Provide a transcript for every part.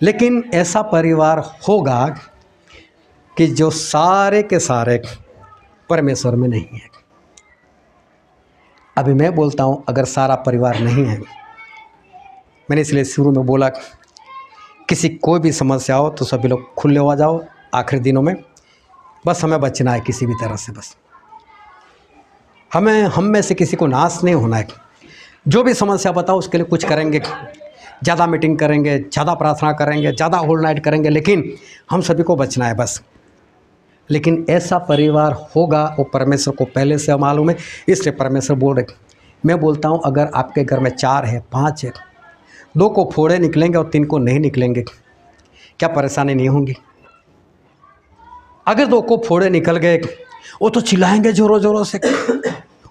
लेकिन ऐसा परिवार होगा कि जो सारे के सारे परमेश्वर में नहीं है। अभी मैं बोलता हूँ अगर सारा परिवार नहीं है, मैंने इसलिए शुरू में बोला किसी कोई भी समस्या हो तो सभी लोग खुले हो जाओ आखिरी दिनों में। बस हमें बचना है किसी भी तरह से, बस हमें हम में से किसी को नाश नहीं होना है। जो भी समस्या बताओ उसके लिए कुछ करेंगे, ज़्यादा मीटिंग करेंगे, ज़्यादा प्रार्थना करेंगे, ज़्यादा होल नाइट करेंगे, लेकिन हम सभी को बचना है बस। लेकिन ऐसा परिवार होगा वो परमेश्वर को पहले से मालूम है, इसलिए परमेश्वर बोल रहे। मैं बोलता हूँ अगर आपके घर में 4 है, 5 है, 2 को फोड़े निकलेंगे और 3 को नहीं निकलेंगे, क्या परेशानी नहीं होंगी? अगर 2 को फोड़े निकल गए वो तो चिल्लाएंगे जोरों जोरों से,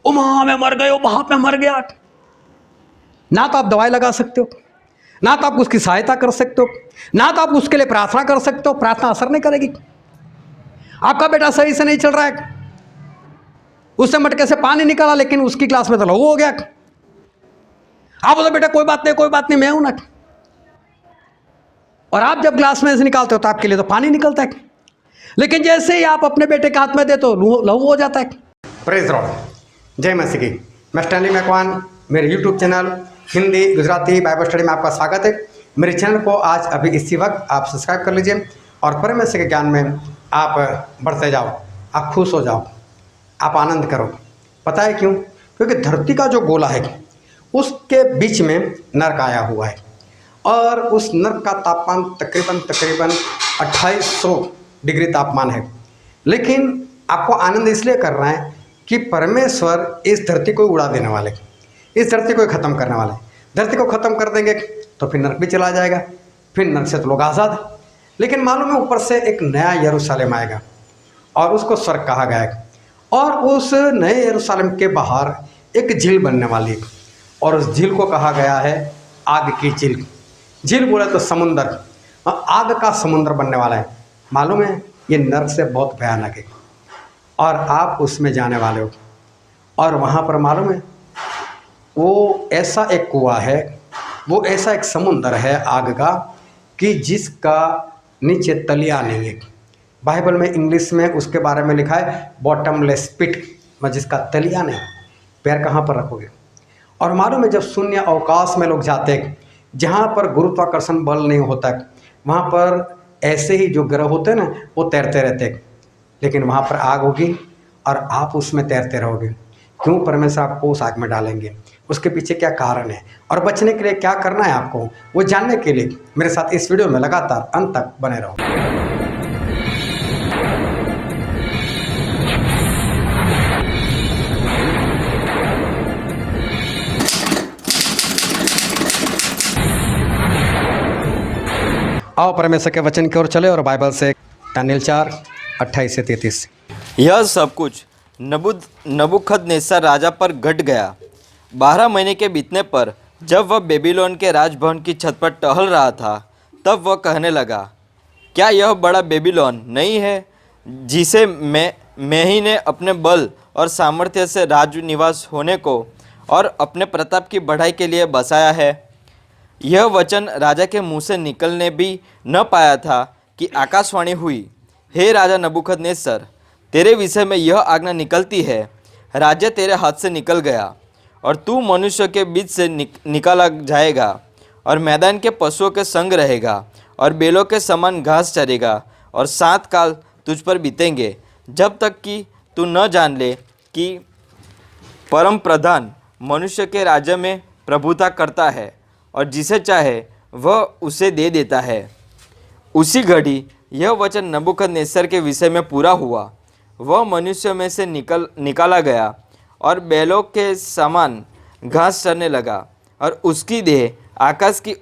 ओ माँ मैं मर गया, ओ बाप मैं मर गया। ना तो आप दवाई लगा सकते हो, ना तो आप उसकी सहायता कर सकते हो, ना तो आप उसके लिए प्रार्थना कर सकते हो। प्रार्थना असर नहीं करेगी। आपका बेटा सही से नहीं चल रहा है, उससे मटके से पानी निकाला लेकिन उसकी क्लास में तो लहू हो गया। आप बोलो बेटा कोई बात नहीं, कोई बात नहीं, मैं हूं ना। और आप जब ग्लास में से निकालते हो तो आपके लिए तो पानी निकलता है, लेकिन जैसे ही आप अपने बेटे के हाथ में दे तो लहू हो जाता है। प्रेज लॉर्ड, जय मसीह की। मैं स्टैनली मैकवान, मेरे YouTube channel Hindi Gujarati Bible study में आपका स्वागत है। मेरे चैनल को आज अभी इसी वक्त आप सब्सक्राइब कर लीजिए और परमेश्वर के ज्ञान में आप बढ़ते जाओ, आप खुश हो जाओ, आप आनंद करो। पता है क्यों? क्योंकि धरती का जो गोला है उसके बीच में नर्क आया हुआ है और उस नर्क का तापमान तकरीबन 2800 डिग्री तापमान है। लेकिन आपको आनंद इसलिए कर रहा है कि परमेश्वर इस धरती को उड़ा देने वाले, इस धरती को ख़त्म करने वाले। धरती को ख़त्म कर देंगे तो फिर नर्क भी चला जाएगा, फिर नर्क से तो लोग आज़ाद। लेकिन मालूम है ऊपर से एक नया यरूशलेम आएगा और उसको स्वर्ग कहा गया है। और उस नए यरूशलेम के बाहर एक झील बनने वाली है और उस झील को कहा गया है आग की झील। झील बोले तो समुंदर, आग का समुंदर बनने वाला है। मालूम है ये नर्क से बहुत भयानक है और आप उसमें जाने वाले हो। और वहाँ पर मालूम है वो ऐसा एक कुआं है, वो ऐसा एक समुंदर है आग का कि जिसका नीचे तलिया नहीं है। बाइबल में इंग्लिश में उसके बारे में लिखा है बॉटमलेस पिट, जिसका तलिया नहीं, पैर कहाँ पर रखोगे। और मालूम है जब शून्य अवकाश में लोग जाते हैं जहाँ पर गुरुत्वाकर्षण बल नहीं होता है, वहाँ पर ऐसे ही जो ग्रह होते हैं ना वो तैरते रहते हैं, लेकिन वहाँ पर आग होगी और आप उसमें तैरते रहोगे। क्यों परमेश्वर आपको उस आग में डालेंगे? उसके पीछे क्या कारण है और बचने के लिए क्या करना है आपको, वो जानने के लिए मेरे साथ इस वीडियो में लगातार अंत तक बने रहो। आओ परमेश्वर के वचन की ओर चले और बाइबल से दानियेल 4:28 से 33। यह सब कुछ नबूखदनेस्सर राजा पर घट गया। 12 महीने के बीतने पर जब वह बेबीलोन के राजभवन की छत पर टहल रहा था, तब वह कहने लगा, क्या यह बड़ा बेबीलोन नहीं है जिसे मैं ही ने अपने बल और सामर्थ्य से राज निवास होने को और अपने प्रताप की बढ़ाई के लिए बसाया है? यह वचन राजा के मुंह से निकलने भी न पाया था कि आकाशवाणी हुई, हे राजा नबूखदनेस्सर, तेरे विषय में यह आज्ञा निकलती है, राज्य तेरे हाथ से निकल गया और तू मनुष्य के बीच से निकाला जाएगा और मैदान के पशुओं के संग रहेगा और बेलों के समान घास चरेगा और 7 काल तुझ पर बीतेंगे, जब तक कि तू न जान ले कि परम प्रधान मनुष्य के राज्य में प्रभुता करता है और जिसे चाहे वह उसे दे देता है। उसी घड़ी यह वचन नबूखदनेस्सर के विषय में पूरा हुआ। वह मनुष्य में से निकाला गया और बैलों के समान घास चरने लगा और उसकी देह आकाश की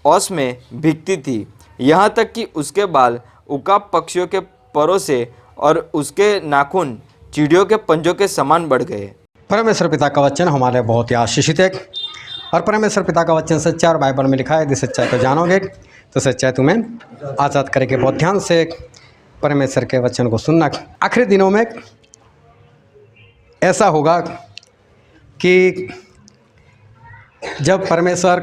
ओस में भीगती थी, यहाँ तक कि उसके बाल उकाब पक्षियों के परों से और उसके नाखून चिड़ियों के पंजों के समान बढ़ गए। परमेश्वर पिता का वचन हमारे बहुत ही आशीषित है और परमेश्वर पिता का वचन सच्चा और बाइबल में लिखा है यदि सच्चाई को जानोगे तो सच्चाई तुम्हें आज़ाद करेगी। बहुत ध्यान से परमेश्वर के वचन को सुनना। आखिरी दिनों में ऐसा होगा कि जब परमेश्वर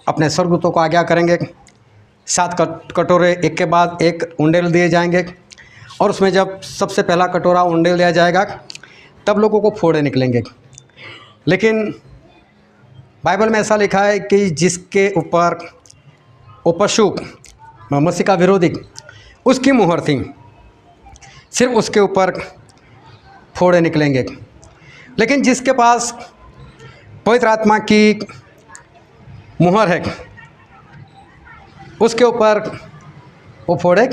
अपने स्वर्गदूतों को आज्ञा करेंगे 7 कटोरे एक के बाद एक उंडेल दिए जाएंगे, और उसमें जब सबसे पहला कटोरा उंडेल दिया जाएगा तब लोगों को फोड़े निकलेंगे। लेकिन बाइबल में ऐसा लिखा है कि जिसके ऊपर वो पशु मसीह का विरोधी उसकी मुहर थी, सिर्फ उसके ऊपर फोड़े निकलेंगे। लेकिन जिसके पास पवित्र आत्मा की मुहर है उसके ऊपर वो फोड़े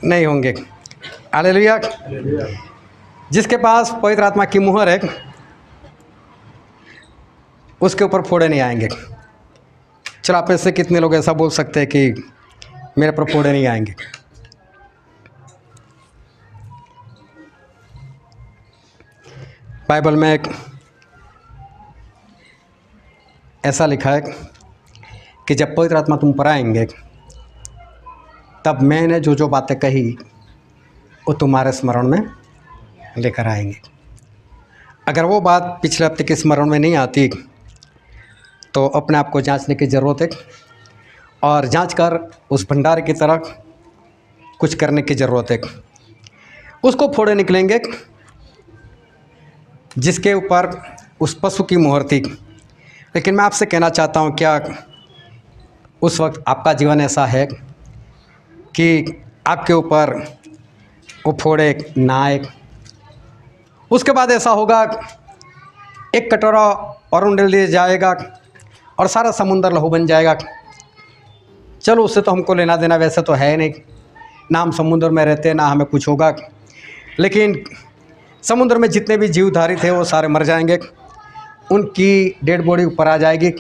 नहीं होंगे। हालेलुया। जिसके पास पवित्र आत्मा की मुहर है उसके ऊपर फोड़े नहीं आएंगे। चलो, आप में से कितने लोग ऐसा बोल सकते हैं कि मेरे पर फोड़े नहीं आएंगे? बाइबल में एक ऐसा लिखा है कि जब पवित्र आत्मा तुम पर आएंगे तब मैंने जो जो बातें कही वो तुम्हारे स्मरण में लेकर आएंगे। अगर वो बात पिछले हफ्ते के स्मरण में नहीं आती तो अपने आप को जांचने की ज़रूरत है, और जांच कर उस भंडार की तरह कुछ करने की ज़रूरत है। उसको फोड़े निकलेंगे जिसके ऊपर उस पशु की मुहर थी। लेकिन मैं आपसे कहना चाहता हूँ, क्या उस वक्त आपका जीवन ऐसा है कि आपके ऊपर वो फोड़े ना आए? उसके बाद ऐसा होगा, एक कटोरा और उंडेल दिया जाएगा और सारा समुंदर लहू बन जाएगा। चलो, उससे तो हमको लेना देना वैसे तो है नहीं, ना हम समुद्र में रहते ना हमें कुछ होगा। लेकिन समुद्र में जितने भी जीवधारी थे वो सारे मर जाएंगे, उनकी डेड बॉडी ऊपर आ जाएगी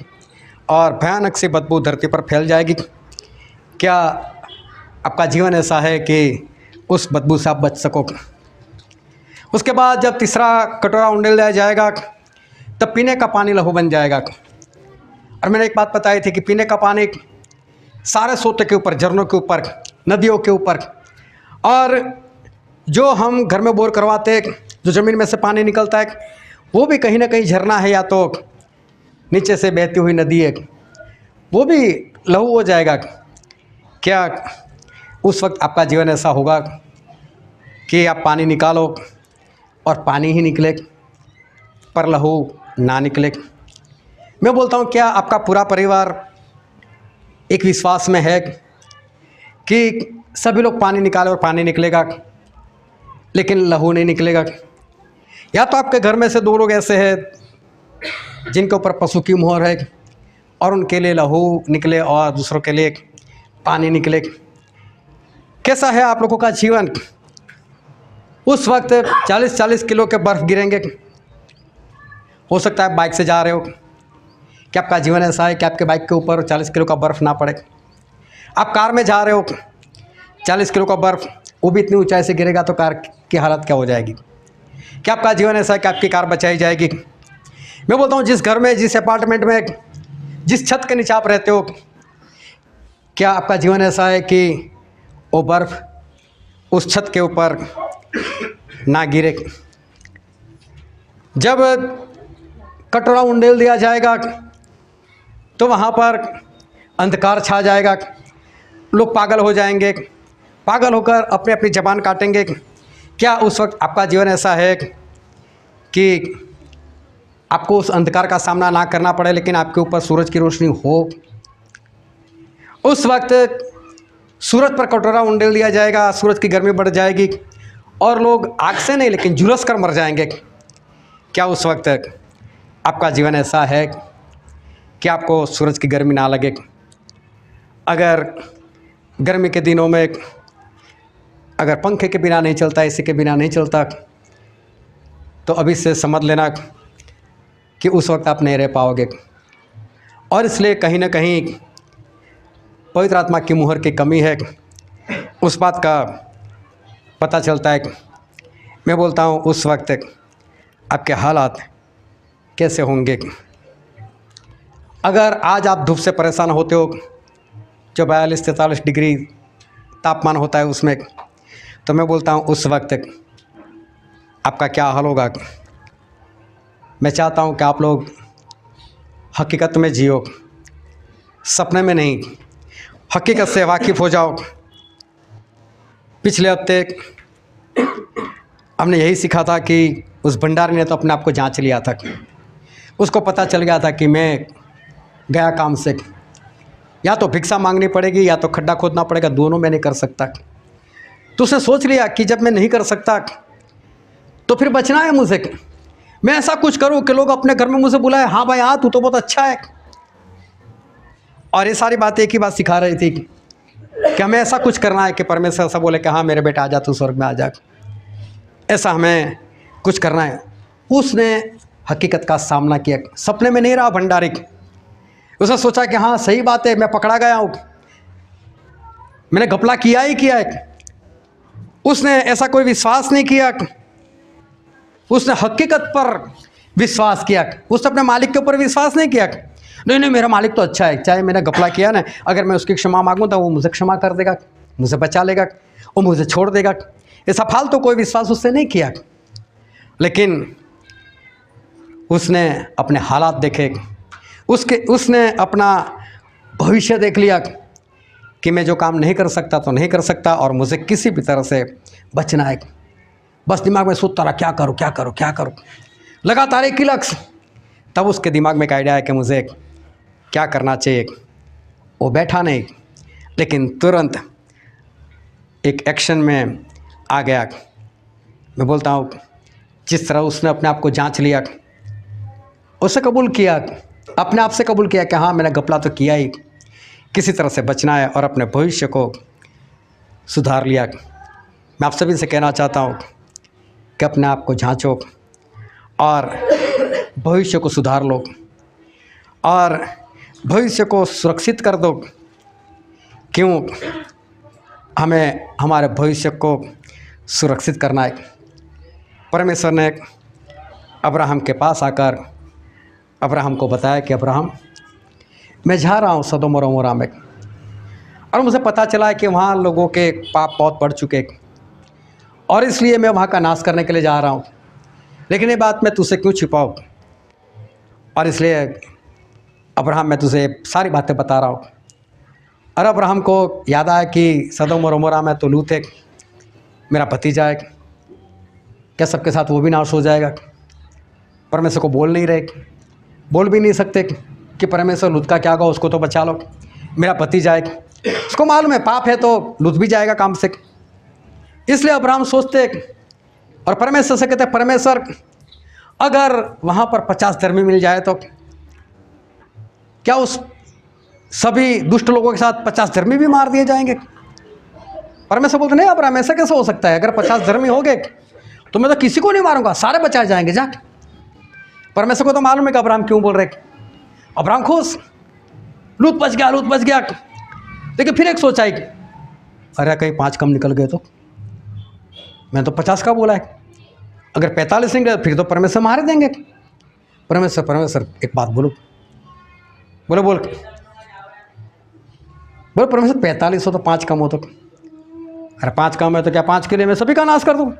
और भयानक सी बदबू धरती पर फैल जाएगी। क्या आपका जीवन ऐसा है कि उस बदबू से आप बच सको? उसके बाद जब तीसरा कटोरा उंडेल दिया जाएगा तब पीने का पानी लहू बन जाएगा। और मैंने एक बात बताई थी कि पीने का पानी सारे सोते के ऊपर, झरनों के ऊपर, नदियों के ऊपर, और जो हम घर में बोर करवाते, जो ज़मीन में से पानी निकलता है, वो भी कहीं ना कहीं झरना है या तो नीचे से बहती हुई नदी है, वो भी लहू हो जाएगा। क्या उस वक्त आपका जीवन ऐसा होगा कि आप पानी निकालो और पानी ही निकले पर लहू ना निकले? मैं बोलता हूँ, क्या आपका पूरा परिवार एक विश्वास में है कि सभी लोग पानी निकाले और पानी निकलेगा लेकिन लहू नहीं निकलेगा? या तो आपके घर में से 2 लोग ऐसे हैं जिनके ऊपर पशु की मुहर है और उनके लिए लहू निकले और दूसरों के लिए पानी निकले। कैसा है आप लोगों का जीवन? उस वक्त 40-40 किलो के बर्फ़ गिरेंगे। हो सकता है बाइक से जा रहे हो, क्या आपका जीवन ऐसा है कि आपके बाइक के ऊपर 40 किलो का बर्फ़ ना पड़े? आप कार में जा रहे हो, 40 किलो का बर्फ़ वो भी इतनी ऊंचाई से गिरेगा तो कार की हालत क्या हो जाएगी? क्या आपका जीवन ऐसा है कि आपकी कार बचाई जाएगी? मैं बोलता हूँ, जिस घर में, जिस अपार्टमेंट में, जिस छत के नीचे आप रहते हो, क्या आपका जीवन ऐसा है कि वो बर्फ़ उस छत के ऊपर ना गिरे? जब कटोरा उंडेल दिया जाएगा तो वहाँ पर अंधकार छा जाएगा, लोग पागल हो जाएंगे, पागल होकर अपनी अपनी ज़बान काटेंगे। क्या उस वक्त आपका जीवन ऐसा है कि आपको उस अंधकार का सामना ना करना पड़े लेकिन आपके ऊपर सूरज की रोशनी हो? उस वक्त सूरज पर कटोरा उंडेल दिया जाएगा, सूरज की गर्मी बढ़ जाएगी और लोग आग से नहीं लेकिन झुलस कर मर जाएंगे। क्या उस वक्त आपका जीवन ऐसा है कि आपको सूरज की गर्मी ना लगे? अगर गर्मी के दिनों में अगर पंखे के बिना नहीं चलता, एसी के बिना नहीं चलता, तो अभी से समझ लेना कि उस वक्त आप नहीं रह पाओगे। और इसलिए कहीं ना कहीं पवित्र आत्मा की मुहर की कमी है, उस बात का पता चलता है। मैं बोलता हूँ, उस वक्त आपके हालात कैसे होंगे? अगर आज आप धूप से परेशान होते हो, जो 42-43 डिग्री तापमान होता है उसमें, तो मैं बोलता हूँ उस वक्त आपका क्या हाल होगा? मैं चाहता हूँ कि आप लोग हकीकत में जियो, सपने में नहीं। हकीकत से वाकिफ़ हो जाओ। पिछले हफ्ते हमने यही सीखा था कि उस भंडारी ने तो अपने आप को जांच लिया था। उसको पता चल गया था कि मैं गया काम से, या तो भिक्षा मांगनी पड़ेगी या तो खड्डा खोदना पड़ेगा, दोनों मैं नहीं कर सकता। तो उसने सोच लिया कि जब मैं नहीं कर सकता तो फिर बचना है मुझे। मैं ऐसा कुछ करूं कि लोग अपने घर में मुझे बुलाए, हाँ भाई हाँ तू तो बहुत अच्छा है। और ये सारी बातें एक ही बात सिखा रही थी कि हमें ऐसा कुछ करना है कि परमेश्वर ऐसा बोले कि हाँ मेरे बेटा आ जा, तू स्वर्ग में आ जा। ऐसा हमें कुछ करना है। उसने हकीकत का सामना किया। सपने में नहीं रहा भंडारी। उसने सोचा कि हाँ सही बात है, मैं पकड़ा गया हूँ, मैंने घपला किया ही किया है। उसने ऐसा कोई विश्वास नहीं किया, उसने हकीकत पर विश्वास किया। उसने अपने मालिक के ऊपर विश्वास नहीं किया। नहीं नहीं मेरा मालिक तो अच्छा है, चाहे मैंने घपला किया ना, अगर मैं उसकी क्षमा मांगूँ तो वो मुझे क्षमा कर देगा, मुझे बचा लेगा, वो मुझे छोड़ देगा। ऐसा फालतू कोई विश्वास उसने नहीं किया। लेकिन उसने अपने हालात देखे, उसने अपना भविष्य देख लिया कि मैं जो काम नहीं कर सकता तो नहीं कर सकता, और मुझे किसी भी तरह से बचना है। बस दिमाग में सोचता रहा क्या करूँ क्या करूँ क्या करूँ, लगातार एक ही लक्ष्य। तब उसके दिमाग में एक आइडिया है कि मुझे क्या करना चाहिए। वो बैठा नहीं, लेकिन तुरंत एक एक्शन में आ गया। मैं बोलता हूँ जिस तरह उसने अपने आप को जांच लिया, उसे कबूल किया, अपने आप से कबूल किया कि हाँ मैंने घपला तो किया ही, किसी तरह से बचना है, और अपने भविष्य को सुधार लिया। मैं आप सभी से कहना चाहता हूँ कि अपने आप को जांचो और भविष्य को सुधार लो और भविष्य को सुरक्षित कर दो। क्यों? हमें हमारे भविष्य को सुरक्षित करना है। परमेश्वर ने अब्राहम के पास आकर अब्राहम को बताया कि अब्राहम मैं जा रहा हूँ सदोम और अमोरा में, और मुझे पता चला है कि वहाँ लोगों के पाप बहुत बढ़ चुके, और इसलिए मैं वहाँ का नाश करने के लिए जा रहा हूँ। लेकिन ये बात मैं तुझसे क्यों छिपाऊँ? और इसलिए अब्राहम मैं तुझे सारी बातें बता रहा हूँ। और अब्राहम को याद आया कि सदोम और अमोरा में तो लूत है, मेरा भतीजा है, क्या सबके साथ वो भी नाश हो जाएगा? परमेश्वर को बोल नहीं रहे, बोल भी नहीं सकते कि परमेश्वर लूत का क्या होगा, उसको तो बचा लो, मेरा भतीजा है। उसको मालूम है पाप है तो लूत भी जाएगा काम से। इसलिए अब्राहम सोचते और परमेश्वर से कहते परमेश्वर अगर वहाँ पर 50 धर्मी मिल जाए तो क्या उस सभी दुष्ट लोगों के साथ 50 धर्मी भी मार दिए जाएंगे? परमेश्वर बोलते नहीं अब्राहम ऐसा कैसे हो सकता है? अगर 50 धर्मी हो गए तो मैं तो किसी को नहीं मारूंगा, सारे बचाए जाएंगे जा। परमेश्वर को तो मालूम है कि अब्राहम क्यों बोल रहे। अब्राहम खुश, लूत बच गया, लूत बच गया। लेकिन फिर एक सोचा है कि अरे कहीं 5 कम निकल गए तो, मैं तो 50 का बोला है, अगर 45 निकले फिर तो परमेश्वर मार देंगे। परमेश्वर एक बात बोलो, बोलो बोल बोलो परमेश्वर 45 हो तो 5 कम हो तो, अरे 5 कम है तो क्या 5 के लिए मैं सभी का नाश कर दूं?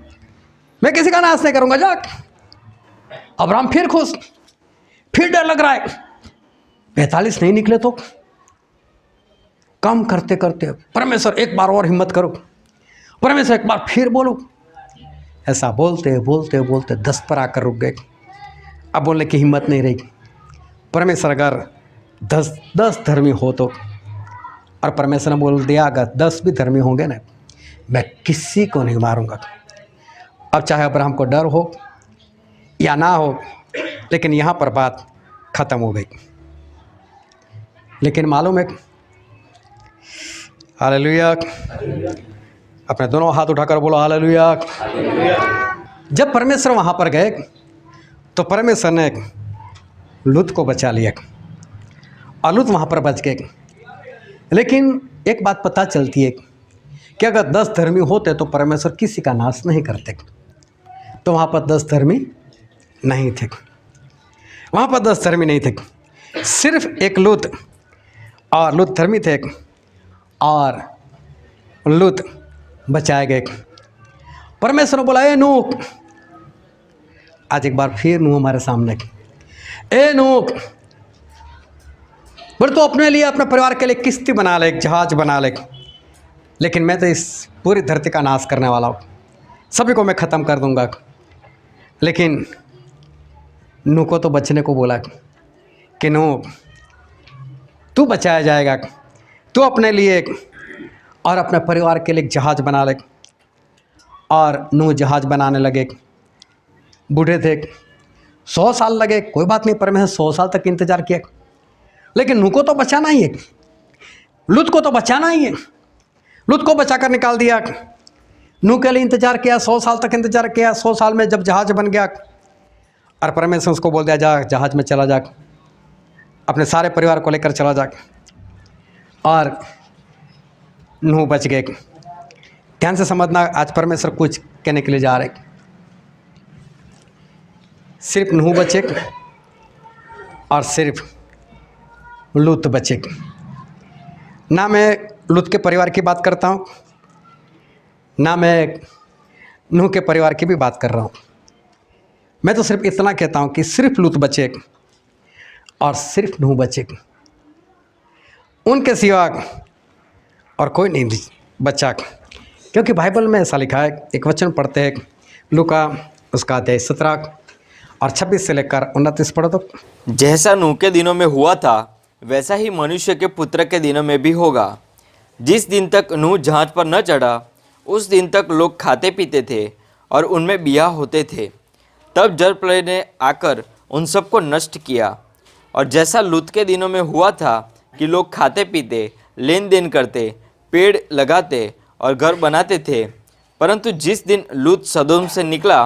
मैं किसी का नाश नहीं करूंगा जा। अब्राहम फिर खुश, फिर डर लग रहा है 45 नहीं निकले तो। कम करते करते परमेश्वर एक बार और हिम्मत करो, परमेश्वर एक बार फिर बोलो। ऐसा बोलते बोलते बोलते 10 पर आकर रुक गए। अब बोलने की हिम्मत नहीं रही। परमेश्वर अगर 10 धर्मी हो तो, और परमेश्वर ने बोल दिया अगर 10 भी धर्मी होंगे ना मैं किसी को नहीं मारूंगा। अब चाहे अब्राहम को डर हो या ना हो, लेकिन यहाँ पर बात खत्म हो गई। लेकिन मालूम है, हालेलुया, अपने दोनों हाथ उठाकर बोलो हालेलुया। जब परमेश्वर वहाँ पर गए तो परमेश्वर ने लूत को बचा लिया और लूत वहाँ पर बच गए। लेकिन एक बात पता चलती है कि अगर 10 धर्मी होते तो परमेश्वर किसी का नाश नहीं करते। तो वहाँ पर 10 धर्मी नहीं थे, वहाँ पर 10 धर्मी नहीं थे, सिर्फ एक लूत, और लूत धर्मी थे और लूत बचाए गए। परमेश्वर ने बोला ए नूह, आज एक बार फिर नूह हमारे सामने, ए नूह बोले तो अपने लिए, अपने परिवार के लिए किश्ती बना ले, एक जहाज बना ले, लेकिन मैं तो इस पूरी धरती का नाश करने वाला हूँ, सभी को मैं ख़त्म कर दूंगा। लेकिन नूह को तो बचने को बोला कि नूह तू बचाया जाएगा, तू अपने लिए और अपने परिवार के लिए एक जहाज बना ले। और नूह जहाज बनाने लगे। बूढ़े थे, 100 साल लगे, कोई बात नहीं, परमेश्वर 100 साल तक इंतजार किया, लेकिन नूह को तो बचाना ही है, लूत को तो बचाना ही है। लूत को बचाकर निकाल दिया। नूह के लिए इंतजार किया, 100 साल तक इंतजार किया। 100 साल में जब जहाज बन गया और परमेश्वर उसको बोल दिया, जा जहाज में चला जा, अपने सारे परिवार को लेकर चला जा। और नूह बच गए। ध्यान से समझना, आज परमेश्वर कुछ कहने के लिए जा रहे। सिर्फ नूह बचे और सिर्फ लूत बचे। ना मैं लूत के परिवार की बात करता हूँ, ना मैं नूह के परिवार की भी बात कर रहा हूँ। मैं तो सिर्फ इतना कहता हूँ कि सिर्फ लूत बचे और सिर्फ नूह बचे, उनके सिवा और कोई नहीं बचा। क्योंकि बाइबल में ऐसा लिखा है, एक वचन पढ़ते हैं, लूका उसका अध्याय 17 और 26 से लेकर 29 पढ़ो तो। जैसा नूह के दिनों में हुआ था वैसा ही मनुष्य के पुत्र के दिनों में भी होगा। जिस दिन तक नूह जहाज पर न चढ़ा उस दिन तक लोग खाते पीते थे और उनमें बियाह होते थे। तब जल प्रलय ने आकर उन सबको नष्ट किया। और जैसा लूत के दिनों में हुआ था कि लोग खाते पीते, लेन देन करते, पेड़ लगाते और घर बनाते थे, परंतु जिस दिन लूत सदोम से निकला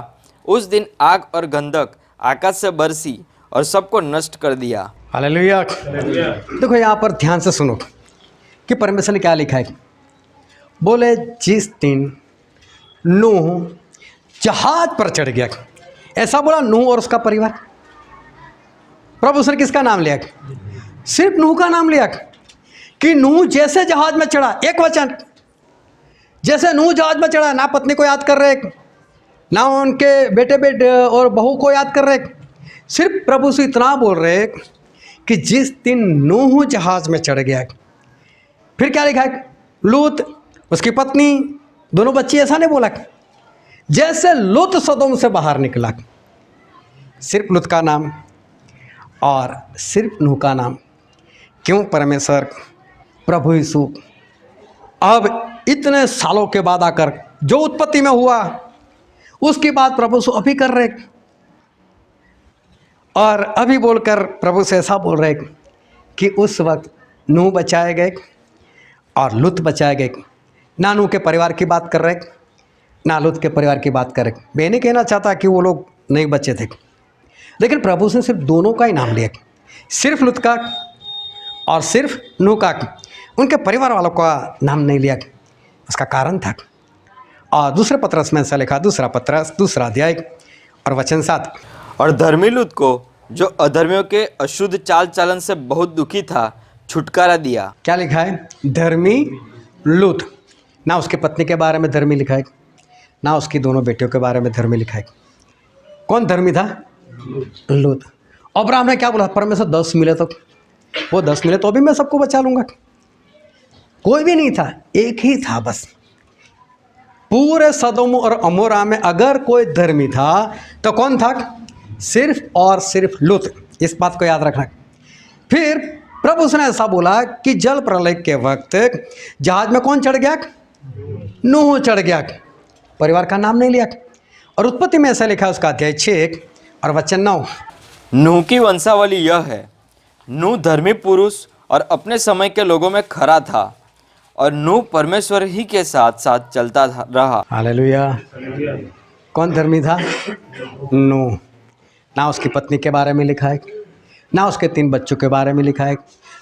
उस दिन आग और गंधक आकाश से बरसी और सबको नष्ट कर दिया। हालेलुया। देखो यहाँ पर ध्यान से सुनो कि परमेश्वर ने क्या लिखा है। बोले जिस दिन नूह जहाज पर चढ़ गया, ऐसा बोला नूह और उसका परिवार। प्रभु उसने किसका नाम लिया? सिर्फ नूह का नाम लिया कि नूह जैसे जहाज में चढ़ा, एक वचन, जैसे नूह जहाज में चढ़ा, ना पत्नी को याद कर रहे, ना उनके बेटे और बहू को याद कर रहे, सिर्फ प्रभु से इतना बोल रहे कि जिस दिन नूह जहाज में चढ़ गया। फिर क्या लिखा है? लूत, उसकी पत्नी, दोनों बच्ची, ऐसा नहीं बोला। जैसे लूत सदोम से बाहर निकला, सिर्फ लूत का नाम और सिर्फ नूह का नाम। क्यों? परमेश्वर प्रभु यीशु अब इतने सालों के बाद आकर जो उत्पत्ति में हुआ उसकी बात प्रभु से अभी कर रहे, और अभी बोलकर प्रभु से ऐसा बोल रहे कि उस वक्त नूह बचाए गए और लूत बचाए गए। ना नूह के परिवार की बात कर रहे, ना लूत के परिवार की बात कर रहे। मैं नहीं कहना चाहता कि वो लोग नहीं बचे थे, लेकिन प्रभु से सिर्फ दोनों का ही नाम लिया, सिर्फ लूत का और सिर्फ नूह का। उनके परिवार वालों का नाम नहीं लिया। उसका कारण था। और दूसरे पत्रस में ऐसा लिखा, दूसरा पत्रस 2 अध्याय और वचन 7। और धर्मी लूत को जो अधर्मियों के अशुद्ध चाल चलन से बहुत दुखी था छुटकारा दिया। क्या लिखा है? धर्मी लूत। ना उसकी पत्नी के बारे में धर्मी लिखा है, ना उसकी दोनों बेटियों के बारे में धर्मी लिखा है। कौन धर्मी था? लूत। अब्राहम ने क्या बोला? परमेश्वर 10 मिले तो, वो 10 मिले तो भी मैं सबको बचा लूंगा। कोई भी नहीं था, एक ही था बस। पूरे सदोम और अमोरा में अगर कोई धर्मी था तो कौन था? सिर्फ और सिर्फ लूत। इस बात को याद रखना। फिर प्रभु उसने ऐसा बोला कि जल प्रलय के वक्त जहाज में कौन चढ़ गया? नूह चढ़ गया। परिवार का नाम नहीं लिया। और उत्पत्ति में ऐसा लिखा, उसका अध्याय 6 और वचन 9। नूह की वंशावली यह है, नूह धर्मी पुरुष और अपने समय के लोगों में खरा था और नूह परमेश्वर ही के साथ साथ चलता रहा। हालेलुया। कौन धर्मी था? नूह। ना उसकी पत्नी के बारे में लिखा है, ना उसके 3 बच्चों के बारे में लिखा है,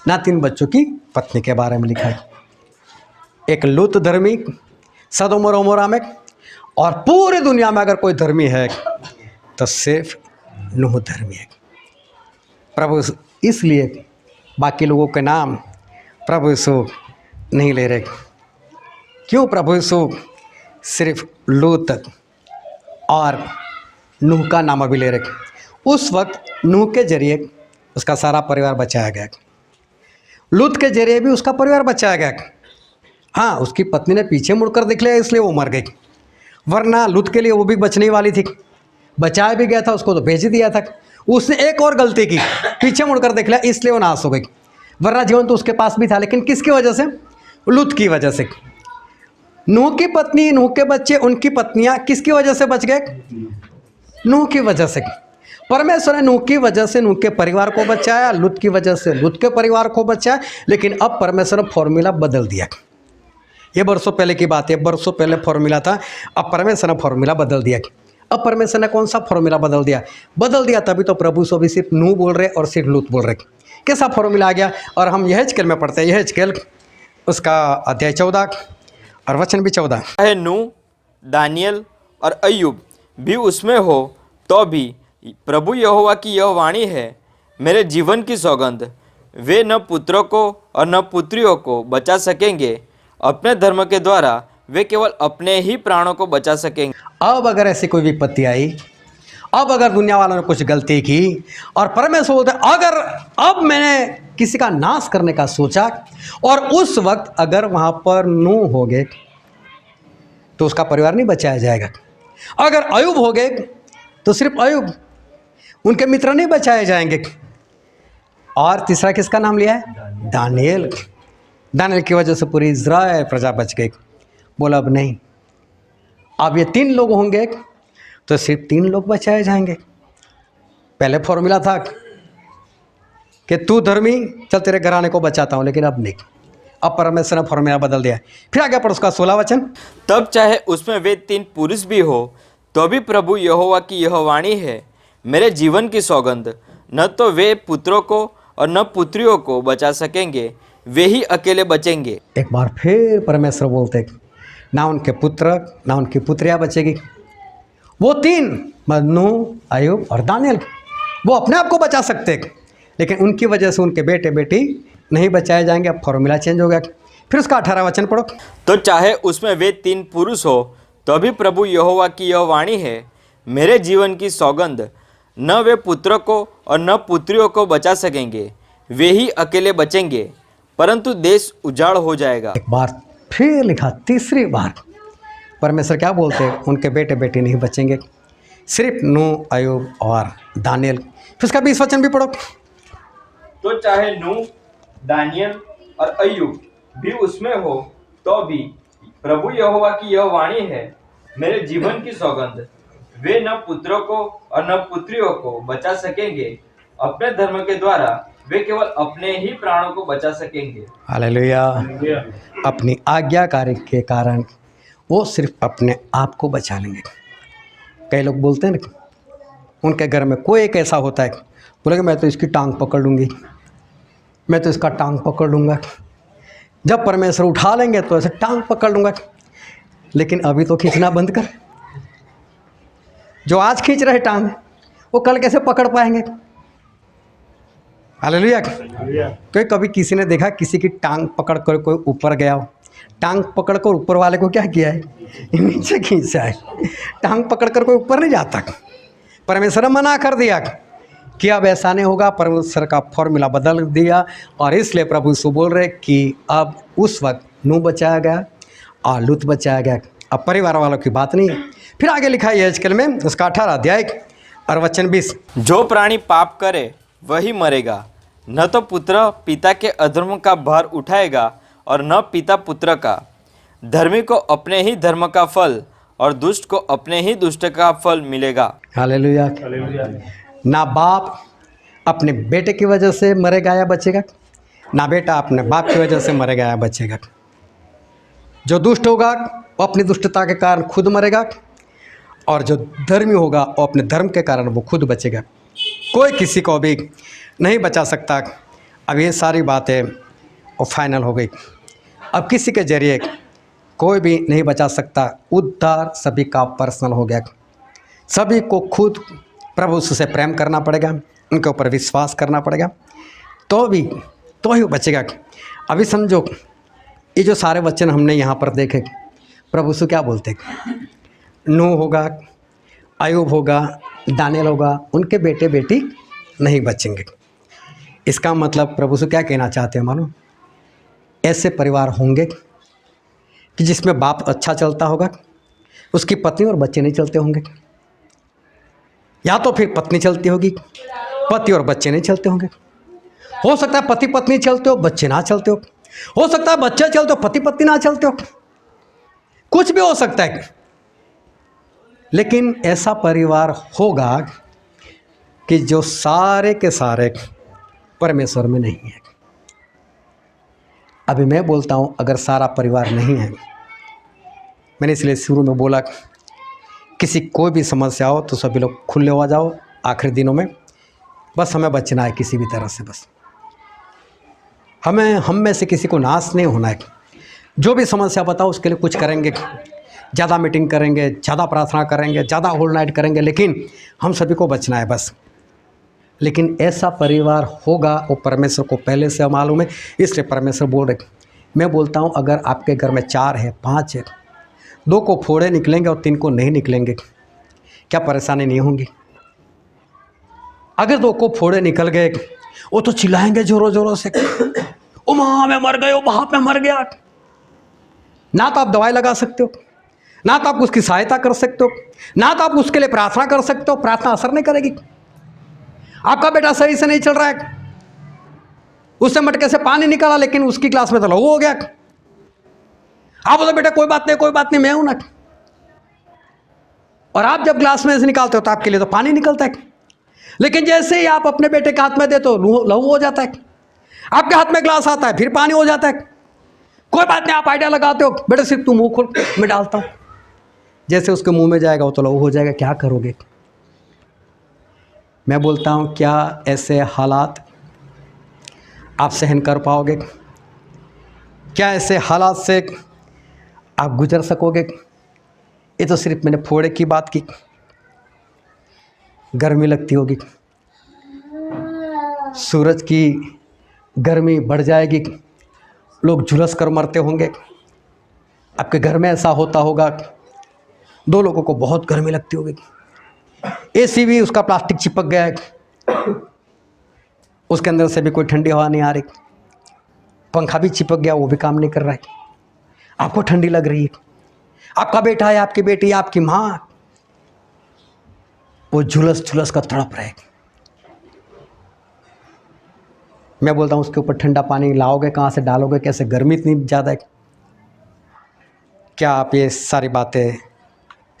ना 3 बच्चों की पत्नी के बारे में लिखा है। एक लूत धर्मी सदोम और अमोरा में, और पूरी दुनिया में अगर कोई धर्मी है तो सिर्फ नूह धर्मी है। प्रभु इसलिए बाकी लोगों के नाम प्रभु यीशु नहीं ले रहे। क्यों? प्रभु यीशु सिर्फ लूत और नूह का नाम अभी ले रहे। उस वक्त नूह के जरिए उसका सारा परिवार बचाया गया। लूत के जरिए भी उसका परिवार बचाया गया। हाँ, उसकी पत्नी ने पीछे मुड़कर देख लिया इसलिए वो मर गई, वरना लूत के लिए वो भी बचने वाली थी। बचाया भी गया था, उसको तो भेज ही दिया था। उसने एक और गलती की, पीछे मुड़कर देख लिया इसलिए वो नाश हो गई, वरना जीवन तो उसके पास भी था। लेकिन किसकी वजह से? लूत की वजह से। नूह की पत्नी, नूह के बच्चे, उनकी पत्नियां किसकी वजह से बच गए? नूह की वजह से। परमेश्वर ने नूह की वजह से नूह के परिवार को बचाया, लूत की वजह से लूत के परिवार को बचाया। लेकिन अब परमेश्वर ने फॉर्मूला बदल दिया। ये बरसों पहले की बात है, बरसों पहले फॉर्मूला था, अब परमेश्वर ने फॉर्मूला बदल दिया। अब परमेश्वर ने कौन सा फॉर्मूला बदल दिया? तभी तो प्रभु सो भी सिर्फ नूह बोल रहे और सिर्फ लूत बोल रहे। कैसा फॉर्मूला आ गया? और हम यहेजकेल में पढ़ते हैं, यहेजकेल उसका अध्याय 14 और वचन भी 14। चाहे नूह, दानियल और अय्यूब भी उसमें हो तो भी प्रभु यहोवा की यह वाणी है, मेरे जीवन की सौगंध, वे न पुत्रों को और न पुत्रियों को बचा सकेंगे, अपने धर्म के द्वारा वे केवल अपने ही प्राणों को बचा सकेंगे। अब अगर ऐसी कोई विपत्ति आई, अब अगर दुनिया वालों ने कुछ गलती की और परमेश्वर बोलते अगर अब मैंने किसी का नाश करने का सोचा, और उस वक्त अगर वहाँ पर नूह हो गए तो उसका परिवार नहीं बचाया जाएगा। अगर अय्यूब हो गए तो सिर्फ अय्यूब, उनके मित्र नहीं बचाए जाएंगे। और तीसरा किसका नाम लिया है? दानियल। दानियल की वजह से पूरी इज़राइल प्रजा बच गई। बोला अब नहीं, अब ये 3 लोग होंगे तो सिर्फ 3 लोग बचाए जाएंगे। पहले फॉर्मूला था कि तू धर्मी, चल तेरे घराने को बचाता हूँ, लेकिन अब नहीं। अब परमेश्वर ने फॉर्मूला बदल दिया। फिर आगे पढ़ो उसका 16 वचन। तब चाहे उसमें वे 3 पुरुष भी हो तो भी प्रभु यहोवा की यह वाणी है, मेरे जीवन की सौगंध, न तो वे पुत्रों को और न पुत्रियों को बचा सकेंगे, वे ही अकेले बचेंगे। एक बार फिर परमेश्वर बोलते ना उनके पुत्र ना उनकी पुत्रियाँ बचेगी। वो 3 नूह, अय्यूब और दानियल, वो अपने आप को बचा सकते, लेकिन उनकी वजह से उनके बेटे बेटी नहीं बचाए जाएंगे। अब फॉर्मूला चेंज हो गया। फिर उसका 18 वचन पढ़ो। तो चाहे उसमें वे 3 पुरुष हो तो भी प्रभु यहोवा की यह वाणी है, मेरे जीवन की सौगंध, न वे पुत्रों को और न पुत्रियों को बचा सकेंगे, वे ही अकेले बचेंगे, परंतु देश उजाड़ हो जाएगा। एक बार फिर लिखा, तीसरी बार परमेश्वर क्या बोलते हैं? उनके बेटे बेटी नहीं बचेंगे, सिर्फ नूह, अय्यूब और दानियल। फिर उसका 20 वचन भी पढ़ो। तो चाहे नूह, दानियल और अय्यूब भी उसमें हो तो भी प्रभु यहोवा की यह वाणी है, मेरे जीवन की सौगंध, वे न पुत्रों को और न पुत्रियों को बचा सकेंगे, अपने धर्म के द्वारा वे केवल अपने ही प्राणों को बचा सकेंगे। हालेलुया। अपनी आज्ञाकारी के कारण वो सिर्फ अपने आप को बचा लेंगे। कई लोग बोलते हैं ना, उनके घर में कोई एक ऐसा होता है, बोलेगा मैं तो इसकी टांग पकड़ लूँगी, मैं तो इसका टांग पकड़ लूँगा, जब परमेश्वर उठा लेंगे तो ऐसे टांग पकड़ लूँगा। लेकिन अभी तो खींचना बंद कर। जो आज खींच रहे टांग, वो कल कैसे पकड़ पाएंगे? हालेलुया। कोई कभी किसी ने देखा किसी की टांग पकड़ कर कोई ऊपर गया हो? टांग पकड़ कर ऊपर वाले को क्या किया है? नीचे खींचा है। टांग पकड़ कर कोई ऊपर नहीं जाता। परमेश्वर ने मना कर दिया कि अब ऐसा नहीं होगा। परमेश्वर का फॉर्मूला बदल दिया और इसलिए प्रभु यीशु बोल रहे कि अब उस वक्त नूह बचाया गया और लूत बचाया गया, अब परिवार वालों की बात नहीं है। फिर आगे लिखा है यहेजकेल में उसका 18 अध्याय और वचन 20। जो प्राणी पाप करे वही मरेगा, न तो पुत्र पिता के अधर्म का भार उठाएगा और न पिता पुत्र का। धर्मी को अपने ही धर्म का फल और दुष्ट को अपने ही दुष्ट का फल मिलेगा। हालेलुया। ना बाप अपने बेटे की वजह से मरेगा या बचेगा, ना बेटा अपने बाप की वजह से मरेगा या बचेगा। जो दुष्ट होगा वो अपनी दुष्टता के कारण खुद मरेगा, और जो धर्मी होगा वो अपने धर्म के कारण वो खुद बचेगा। कोई किसी को भी नहीं बचा सकता। अब ये सारी बातें वो फाइनल हो गई। अब किसी के जरिए कोई भी नहीं बचा सकता। उद्धार सभी का पर्सनल हो गया। सभी को खुद प्रभु से प्रेम करना पड़ेगा, उनके ऊपर विश्वास करना पड़ेगा, तो ही बचेगा। अभी समझो ये जो सारे वचन हमने यहाँ पर देखे, प्रभु से क्या बोलते? नूह होगा, अय्यूब होगा, दानियल होगा, उनके बेटे बेटी नहीं बचेंगे। इसका मतलब प्रभु से क्या कहना चाहते हैं मालूम? ऐसे परिवार होंगे कि जिसमें बाप अच्छा चलता होगा, उसकी पत्नी और बच्चे नहीं चलते होंगे, या तो फिर पत्नी चलती होगी, पति और बच्चे नहीं चलते होंगे। हो सकता है पति पत्नी चलते हो, बच्चे ना चलते हो सकता है बच्चे चलते हो, पति पत्नी ना चलते हो, कुछ भी हो सकता है। लेकिन ऐसा परिवार होगा कि जो सारे के सारे परमेश्वर में नहीं है। अभी मैं बोलता हूँ, अगर सारा परिवार नहीं है, मैंने इसलिए शुरू में बोला किसी कोई भी समस्या हो तो सभी लोग खुले हो जाओ आखिरी दिनों में। बस हमें बचना है किसी भी तरह से, बस हम में से किसी को नाश नहीं होना है। जो भी समस्या बताओ उसके लिए कुछ करेंगे, ज़्यादा मीटिंग करेंगे, ज़्यादा प्रार्थना करेंगे, ज़्यादा होल नाइट करेंगे, लेकिन हम सभी को बचना है बस। लेकिन ऐसा परिवार होगा, वो परमेश्वर को पहले से मालूम है, इसलिए परमेश्वर बोल रहे। मैं बोलता हूँ, अगर आपके घर में 4 है, 5 है, 2 को फोड़े निकलेंगे और 3 को नहीं निकलेंगे, क्या परेशानी नहीं होंगी? अगर 2 को फोड़े निकल गए, वो तो चिल्लाएंगे जोरों जोरों से, ओ माँ मैं मर गए, ओ बाप मैं मर गया। ना तो आप दवाई लगा सकते हो, ना तो आप उसकी सहायता कर सकते हो, ना तो आप उसके लिए प्रार्थना कर सकते हो, प्रार्थना असर नहीं करेगी। आपका बेटा सही से नहीं चल रहा है, उससे मटके से पानी निकाला लेकिन उसकी क्लास में तो लहू हो गया। आप बोलो बेटा कोई बात नहीं, मैं हूं ना। और आप जब ग्लास में से निकालते हो तो आपके लिए तो पानी निकलता है, लेकिन जैसे ही आप अपने बेटे के हाथ में देते हो लहू हो जाता है। आपके हाथ में ग्लास आता है फिर पानी हो जाता है। कोई बात नहीं, आप आइडिया लगाते हो, बेटा सिर्फ तू मुंह खोल, मैं डालता हूं। जैसे उसके मुंह में जाएगा वो तो लहू हो जाएगा, क्या करोगे? मैं बोलता हूं, क्या ऐसे हालात आप सहन कर पाओगे? क्या ऐसे हालात से आप गुजर सकोगे? ये तो सिर्फ मैंने फोड़े की बात की। गर्मी लगती होगी, सूरज की गर्मी बढ़ जाएगी, लोग झुलस कर मरते होंगे। आपके घर में ऐसा होता होगा, 2 लोगों को बहुत गर्मी लगती होगी, एसी भी उसका प्लास्टिक चिपक गया है, उसके अंदर से भी कोई ठंडी हवा नहीं आ रही, पंखा भी चिपक गया, वो भी काम नहीं कर रहा है, आपको ठंडी लग रही है। आपका बेटा है, आपकी बेटी, आपकी माँ, वो झुलस झुलस कर तड़प रहे। मैं बोलता हूँ उसके ऊपर ठंडा पानी लाओगे कहाँ से, डालोगे कैसे? गर्मी इतनी ज़्यादा है। क्या आप ये सारी बातें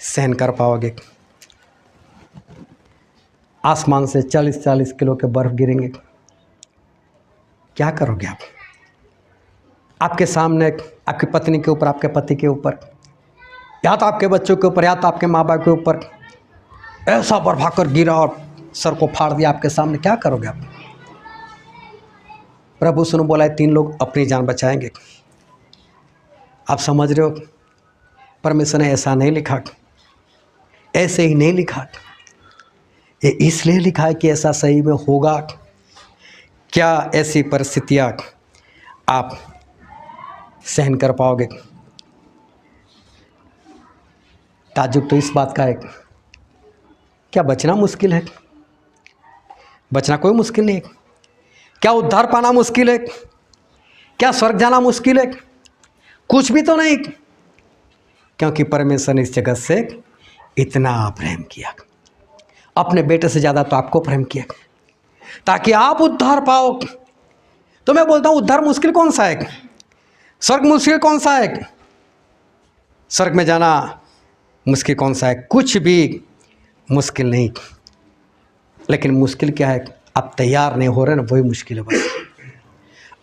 सहन कर पाओगे? आसमान से 40-40 किलो के बर्फ़ गिरेंगे, क्या करोगे आप? आपके सामने आपकी पत्नी के ऊपर, आपके पति के ऊपर, या तो आपके बच्चों के ऊपर, या तो आपके माँ बाप के ऊपर ऐसा बर्फ आकर गिरा और सर को फाड़ दिया आपके सामने, क्या करोगे आप? प्रभु सुनो बोला है 3 लोग अपनी जान बचाएंगे। आप समझ रहे हो, परमेश्वर ने ऐसा नहीं लिखा, ऐसे ही नहीं लिखा, ये इसलिए लिखा है कि ऐसा सही में होगा। क्या ऐसी परिस्थितियाँ आप सहन कर पाओगे? ताज्जुब तो इस बात का है, क्या बचना मुश्किल है? बचना कोई मुश्किल नहीं है। क्या उद्धार पाना मुश्किल है? क्या स्वर्ग जाना मुश्किल है? कुछ भी तो नहीं, क्योंकि परमेश्वर ने इस जगत से इतना प्रेम किया, अपने बेटे से ज़्यादा तो आपको प्रेम किया, ताकि आप उद्धार पाओ। तो मैं बोलता हूँ, उद्धार मुश्किल कौन सा है? स्वर्ग मुश्किल कौन सा है? स्वर्ग में जाना मुश्किल कौन सा है? कुछ भी मुश्किल नहीं। लेकिन मुश्किल क्या है? आप तैयार नहीं हो रहे ना, वही मुश्किल है बस।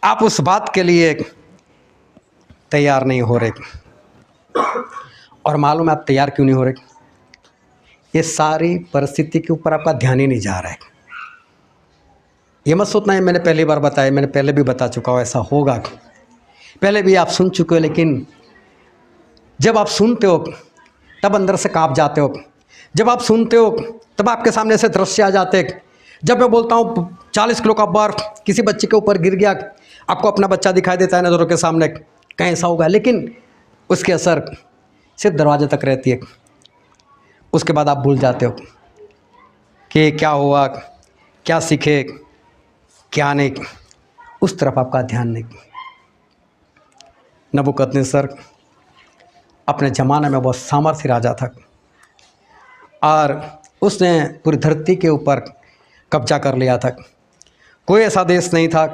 आप उस बात के लिए तैयार नहीं हो रहे, और मालूम है आप तैयार क्यों नहीं हो रहे? ये सारी परिस्थिति के ऊपर आपका ध्यान ही नहीं जा रहा है। ये मत सोचना है मैंने पहली बार बताया, मैंने पहले भी बता चुका हूँ, ऐसा होगा, पहले भी आप सुन चुके हो। लेकिन जब आप सुनते हो तब अंदर से कांप जाते हो, जब आप सुनते हो तब आपके सामने से दृश्य आ जाते हैं। जब मैं बोलता हूँ 40 किलो का बर्फ किसी बच्चे के ऊपर गिर गया, आपको अपना बच्चा दिखाई देता है नज़रों के सामने, कहीं ऐसा होगा, लेकिन उसके असर सिर्फ दरवाजे तक रहती है। उसके बाद आप भूल जाते हो कि क्या हुआ, क्या सीखे, क्या नहीं, उस तरफ आपका ध्यान नहीं। नबूकदनेस्सर अपने ज़माने में बहुत सामर्थ्य राजा था और उसने पूरी धरती के ऊपर कब्जा कर लिया था। कोई ऐसा देश नहीं था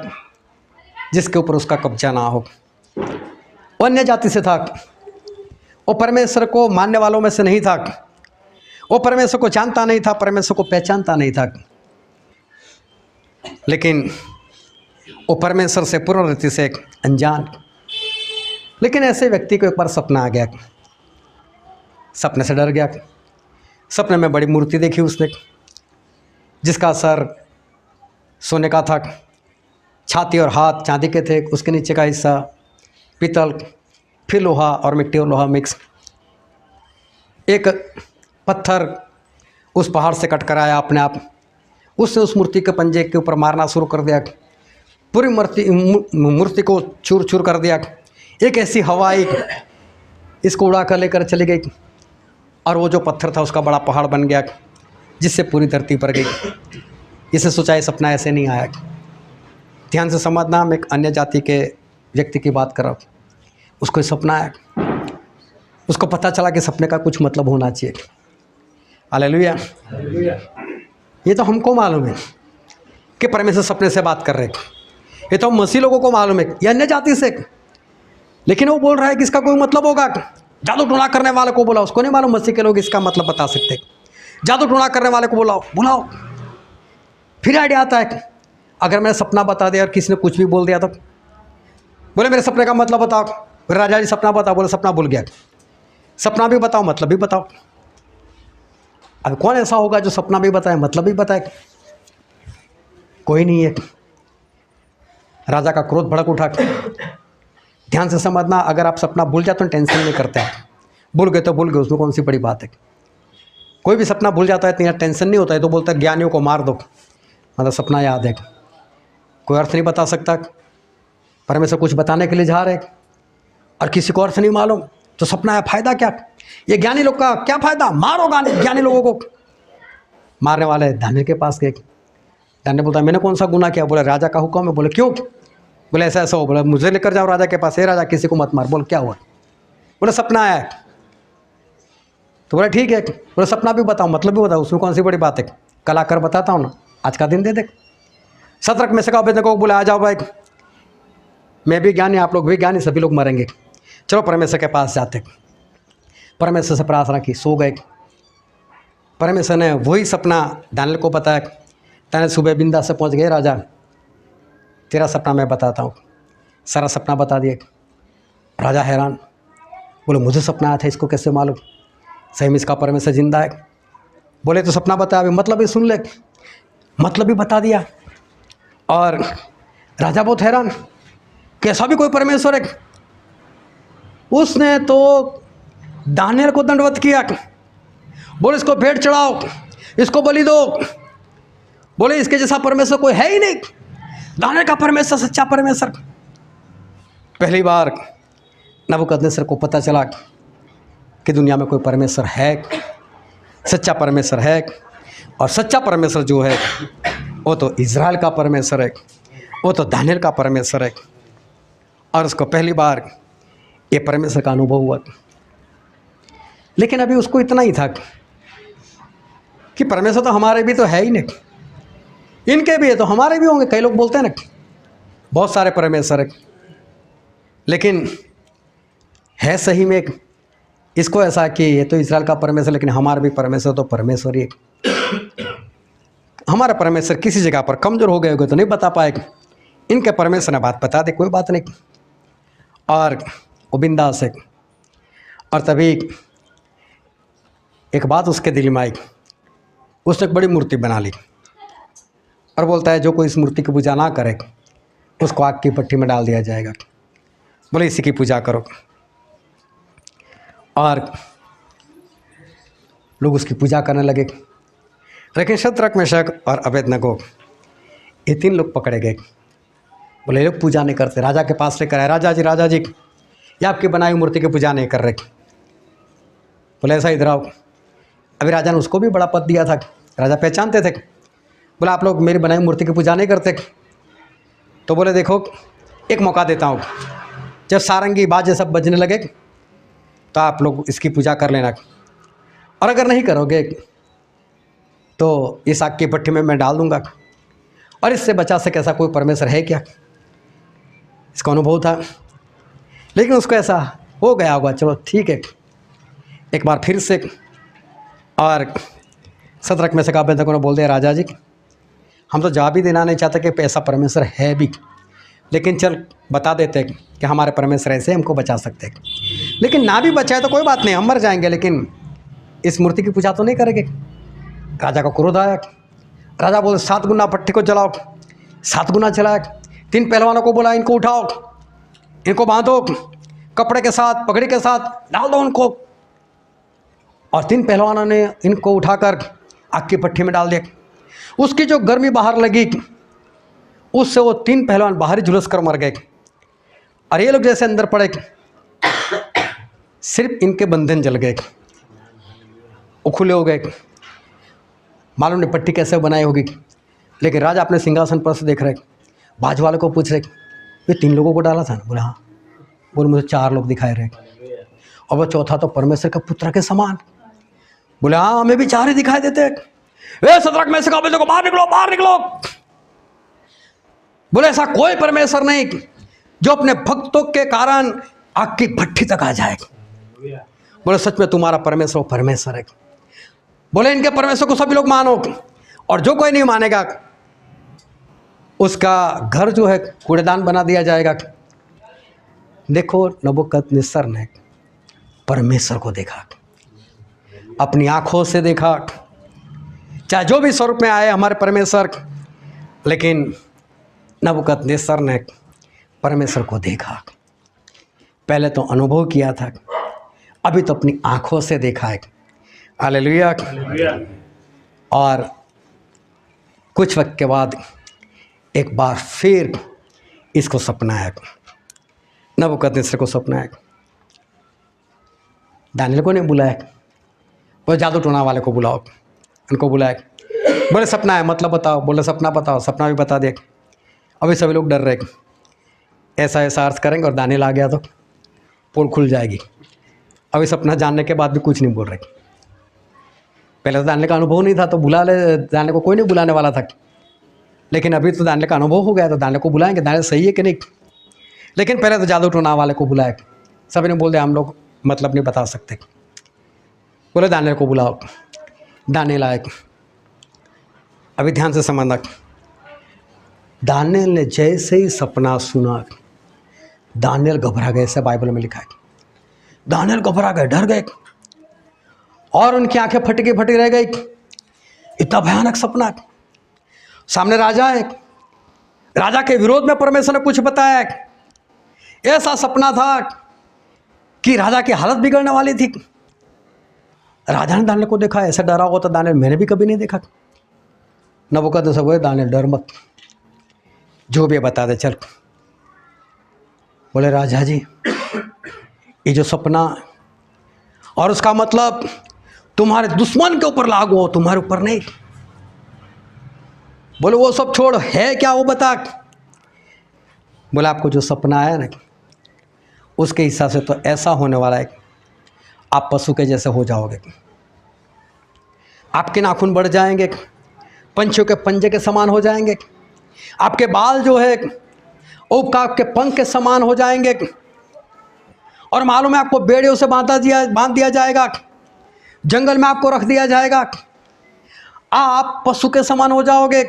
जिसके ऊपर उसका कब्जा ना हो। वो अन्य जाति से था, वो परमेश्वर को मानने वालों में से नहीं था, वो परमेश्वर को जानता नहीं था, परमेश्वर को पहचानता नहीं था। लेकिन वो परमेश्वर से पूर्ण रीति से अनजान। लेकिन ऐसे व्यक्ति को एक बार सपना आ गया, सपने से डर गया। सपने में बड़ी मूर्ति देखी उसने, जिसका सर सोने का था, छाती और हाथ चांदी के थे, उसके नीचे का हिस्सा पीतल, फिर लोहा और मिट्टी और लोहा मिक्स। एक पत्थर उस पहाड़ से कट कर आया अपने आप, उसने उस मूर्ति के पंजे के ऊपर मारना शुरू कर दिया, पूरी मूर्ति को चूर चूर कर दिया। एक ऐसी हवा आई, इसको उड़ा कर लेकर चली गई और वो जो पत्थर था उसका बड़ा पहाड़ बन गया, जिससे पूरी धरती पर गई। इसे सोचा ये सपना ऐसे नहीं आया। ध्यान से समझना, हम एक अन्य जाति के व्यक्ति की बात कर रहा हूँ। उसको सपना आया, उसको पता चला कि सपने का कुछ मतलब होना चाहिए। हालेलुया। ये तो हमको मालूम है कि परमेश्वर सपने से बात कर रहे हैं, ये तो हम मसीह लोगों को मालूम है, ये अन्य जाति से। लेकिन वो बोल रहा है कि इसका कोई मतलब होगा। जादू टोना करने वाले को बोला, उसको नहीं मालूम मसीह के लोग इसका मतलब बता सकते। जादू टोना करने वाले को बुलाओ। फिर आइडिया आता है, अगर मैंने सपना बता दिया और किसी ने कुछ भी बोल दिया तो बोले मेरे सपने का मतलब बताओ। राजा जी सपना बताओ, बोले सपना भूल गया। सपना भी बताओ, मतलब भी बताओ। अब कौन ऐसा होगा जो सपना भी बताए मतलब भी बताए? कोई नहीं है। राजा का क्रोध भड़क उठा। ध्यान से समझना, अगर आप सपना भूल जाते तो टेंशन नहीं करते हैं। भूल गए तो भूल गए, उसमें कौन सी बड़ी बात है। कोई भी सपना भूल जाता है तो यहाँ टेंशन नहीं होता है। तो बोलता है ज्ञानियों को मार दो, मतलब सपना याद है। कोई अर्थ नहीं बता सकता। परमेश्वर कुछ बताने के लिए जा रहे और किसी को अर्थ नहीं मालूम तो सपना है, फायदा क्या? ये ज्ञानी लोग का क्या फायदा? मारो ज्ञानी लोगों को। मारने वाले दानियल के पास गए। दानियल बोलता मैंने कौन सा गुनाह किया? बोले राजा का हुक्म है। बोले क्यों? बोले ऐसा ऐसा हो। बोला मुझे लेकर जाओ राजा के पास। हे राजा किसी को मत मार। बोल क्या हुआ? बोले सपना आया। तो बोले ठीक है। बोले सपना भी बताओ, मतलब भी बताओ, उसमें कौन सी बड़ी बात है? कल आकर बताता हूँ ना, आज का दिन दे दे। शद्रक मेशक अबेदनगो को बोले आ जाओ भाई, मैं भी ज्ञानी, आप लोग भी ज्ञानी, सभी लोग मरेंगे। चलो परमेश्वर के पास जाते। परमेश्वर से प्रार्थना की, सो गए। परमेश्वर ने वही सपना दानियल को बताया। दानियल सुबह बिंदा से पहुंच गए। राजा तेरा सपना मैं बताता हूँ। सारा सपना बता दिए। राजा हैरान, बोले मुझे सपना आया था, इसको कैसे मालूम? सही में इसका परमेश्वर जिंदा है। बोले तो सपना बता, अभी मतलब भी सुन ले। मतलब भी बता दिया। और राजा बहुत हैरान, कैसा भी कोई परमेश्वर है। उसने तो दानियल को दंडवत किया। बोले इसको भेंट चढ़ाओ, इसको बलि दो। बोले इसके जैसा परमेश्वर कोई है ही नहीं। दानियल का परमेश्वर सच्चा परमेश्वर। पहली बार नबूकदनेस्सर को पता चला कि दुनिया में कोई परमेश्वर है, सच्चा परमेश्वर है। और सच्चा परमेश्वर जो है वो तो इज़राइल का परमेश्वर है, वो तो दानियल का परमेश्वर है। और उसको पहली बार ये परमेश्वर का अनुभव हुआ। लेकिन अभी उसको इतना ही था कि परमेश्वर तो हमारे भी तो है ही नहीं, इनके भी है तो हमारे भी होंगे। कई लोग बोलते हैं ना बहुत सारे परमेश्वर है, लेकिन है सही में इसको ऐसा कि ये तो इज़राइल का परमेश्वर, लेकिन हमारा भी परमेश्वर तो परमेश्वर ही है। हमारा परमेश्वर किसी जगह पर कमज़ोर हो गए होंगे तो नहीं बता पाएगा। इनके परमेश्वर ने बात बता दे, कोई बात नहीं। और वो बिंदास है। और तभी एक बात उसके दिल में आई। उसने एक बड़ी मूर्ति बना ली और बोलता है जो कोई इस मूर्ति की पूजा ना करे उसको आग की भट्टी में डाल दिया जाएगा। बोले इसी की पूजा करो। और लोग उसकी पूजा करने लगे। लेकिन शद्रक मेशक और अबेदनगो ये 3 लोग पकड़े गए। बोले लोग पूजा नहीं करते। राजा के पास लेकर आए, राजा जी ये आपकी बनाई हुई मूर्ति की पूजा नहीं कर रहे। बोले ऐसा इधर आओ। अभी राजा ने उसको भी बड़ा पद दिया था, राजा पहचानते थे। बोला आप लोग मेरी बनाई मूर्ति की पूजा नहीं करते। तो बोले देखो एक मौका देता हूँ, जब सारंगी बाजे सब बजने लगे तो आप लोग इसकी पूजा कर लेना, और अगर नहीं करोगे तो इस आग की भट्टी में मैं डाल दूंगा, और इससे बचा सके ऐसा कोई परमेश्वर है क्या? इसका अनुभव था, लेकिन उसको ऐसा हो गया होगा, चलो ठीक है, एक बार फिर से। और शद्रक मेशक अबेदनगो ने बोल दिया, राजा जी हम तो जवाब ही देना नहीं चाहते कि ऐसा परमेश्वर है भी, लेकिन चल बता देते कि हमारे परमेश्वर ऐसे हमको बचा सकते हैं, लेकिन ना भी बचाए तो कोई बात नहीं, हम मर जाएंगे, लेकिन इस मूर्ति की पूजा तो नहीं करेंगे। राजा का क्रोध आया। राजा बोले 7 गुना भट्टी को जलाओ। 7 गुना जलाया। 3 पहलवानों को बोला, इनको उठाओ, इनको बांधो, कपड़े के साथ पगड़ी के साथ डाल दो उनको। और 3 पहलवानों ने इनको उठाकर आग की भट्टी में डाल दिया। उसकी जो गर्मी बाहर लगी उससे वो 3 पहलवान बाहर ही झुलस कर मर गए, और ये लोग जैसे अंदर पड़े सिर्फ इनके बंधन जल गए, वो खुले हो गए। मालूम नहीं पट्टी कैसे बनाई होगी, लेकिन राजा अपने सिंहासन पर से देख रहे, बाज वाले को पूछ रहे, ये 3 लोगों को डाला था ना? बोले हाँ। बोले मुझे 4 लोग दिखाई रहे, और वो चौथा तो परमेश्वर के पुत्र के समान। बोले हाँ हमें भी 4 ही दिखाई देते। शद्रक मेशक अबेदनगो बाहर निकलो, बाहर निकलो। बोले ऐसा कोई परमेश्वर नहीं जो अपने भक्तों के कारण आग की भट्टी तक आ जाए। बोले सच में तुम्हारा परमेश्वर परमेश्वर है। बोले इनके परमेश्वर को सभी लोग मानो, और जो कोई नहीं मानेगा उसका घर जो है कूड़ेदान बना दिया जाएगा। देखो नबूकदनेस्सर ने परमेश्वर को देखा, अपनी आंखों से देखा, चाहे जो भी स्वरूप में आए हमारे परमेश्वर, लेकिन नबूकदनेस्सर ने परमेश्वर को देखा। पहले तो अनुभव किया था, अभी तो अपनी आंखों से देखा है। हालेलुया। और कुछ वक्त के बाद एक बार फिर इसको सपना आया, नबूकदनेस्सर को सपना आया। दानियेल को नहीं बुलाया, वो जादू टोना वाले को बुलाओ, उनको बुलाया। बोले सपना है, मतलब बताओ। बोले सपना बताओ। सपना भी बता दिया। अभी सभी लोग डर रहे, ऐसा ऐसा अर्थ करेंगे और दानियेल आ गया तो पोल खुल जाएगी। अभी सपना जानने के बाद भी कुछ नहीं बोल रहे। पहले तो दानियेल का अनुभव नहीं था, तो दानियेल को कोई नहीं बुलाने वाला था, लेकिन अभी तो दानियेल का अनुभव हो गया तो दानियेल को बुलाएंगे, दानियेल सही है कि नहीं। लेकिन पहले तो जादू टोना वाले को बुलाया। सभी ने बोल दिया हम लोग मतलब नहीं बता सकते। बोले दानियेल को बुलाओ। दानियेल आए। अभी ध्यान से समझना, दानियेल ने जैसे ही सपना सुना, दानियेल घबरा गए, ऐसा बाइबल में लिखा है। दानियेल घबरा गए, डर गए, और उनकी आंखें फटकी रह गई। इतना भयानक सपना। सामने राजा है, राजा के विरोध में परमेश्वर ने कुछ बताया। ऐसा सपना था कि राजा की हालत बिगड़ने वाली थी। राजा ने दानियेल को देखा, ऐसा डरा हुआ तो दानियेल मैंने भी कभी नहीं देखा। नबूकदनेस्सर बोले दानियेल डर मत, जो भी बता दे चल। बोले राजा जी ये जो सपना और उसका मतलब तुम्हारे दुश्मन के ऊपर लागू हो, तुम्हारे ऊपर नहीं। बोले वो सब छोड़, है क्या वो बता। बोले आपको जो सपना आया ना उसके हिसाब से तो ऐसा होने वाला है, आप पशु के जैसे हो जाओगे, आपके नाखून बढ़ जाएंगे, पंछियों के पंजे के समान हो जाएंगे, आपके बाल जो है उकाब के पंख के समान हो जाएंगे, और मालूम है आपको बेड़ियों से बांध दिया जाएगा, जंगल में आपको रख दिया जाएगा, आप पशु के समान हो जाओगे,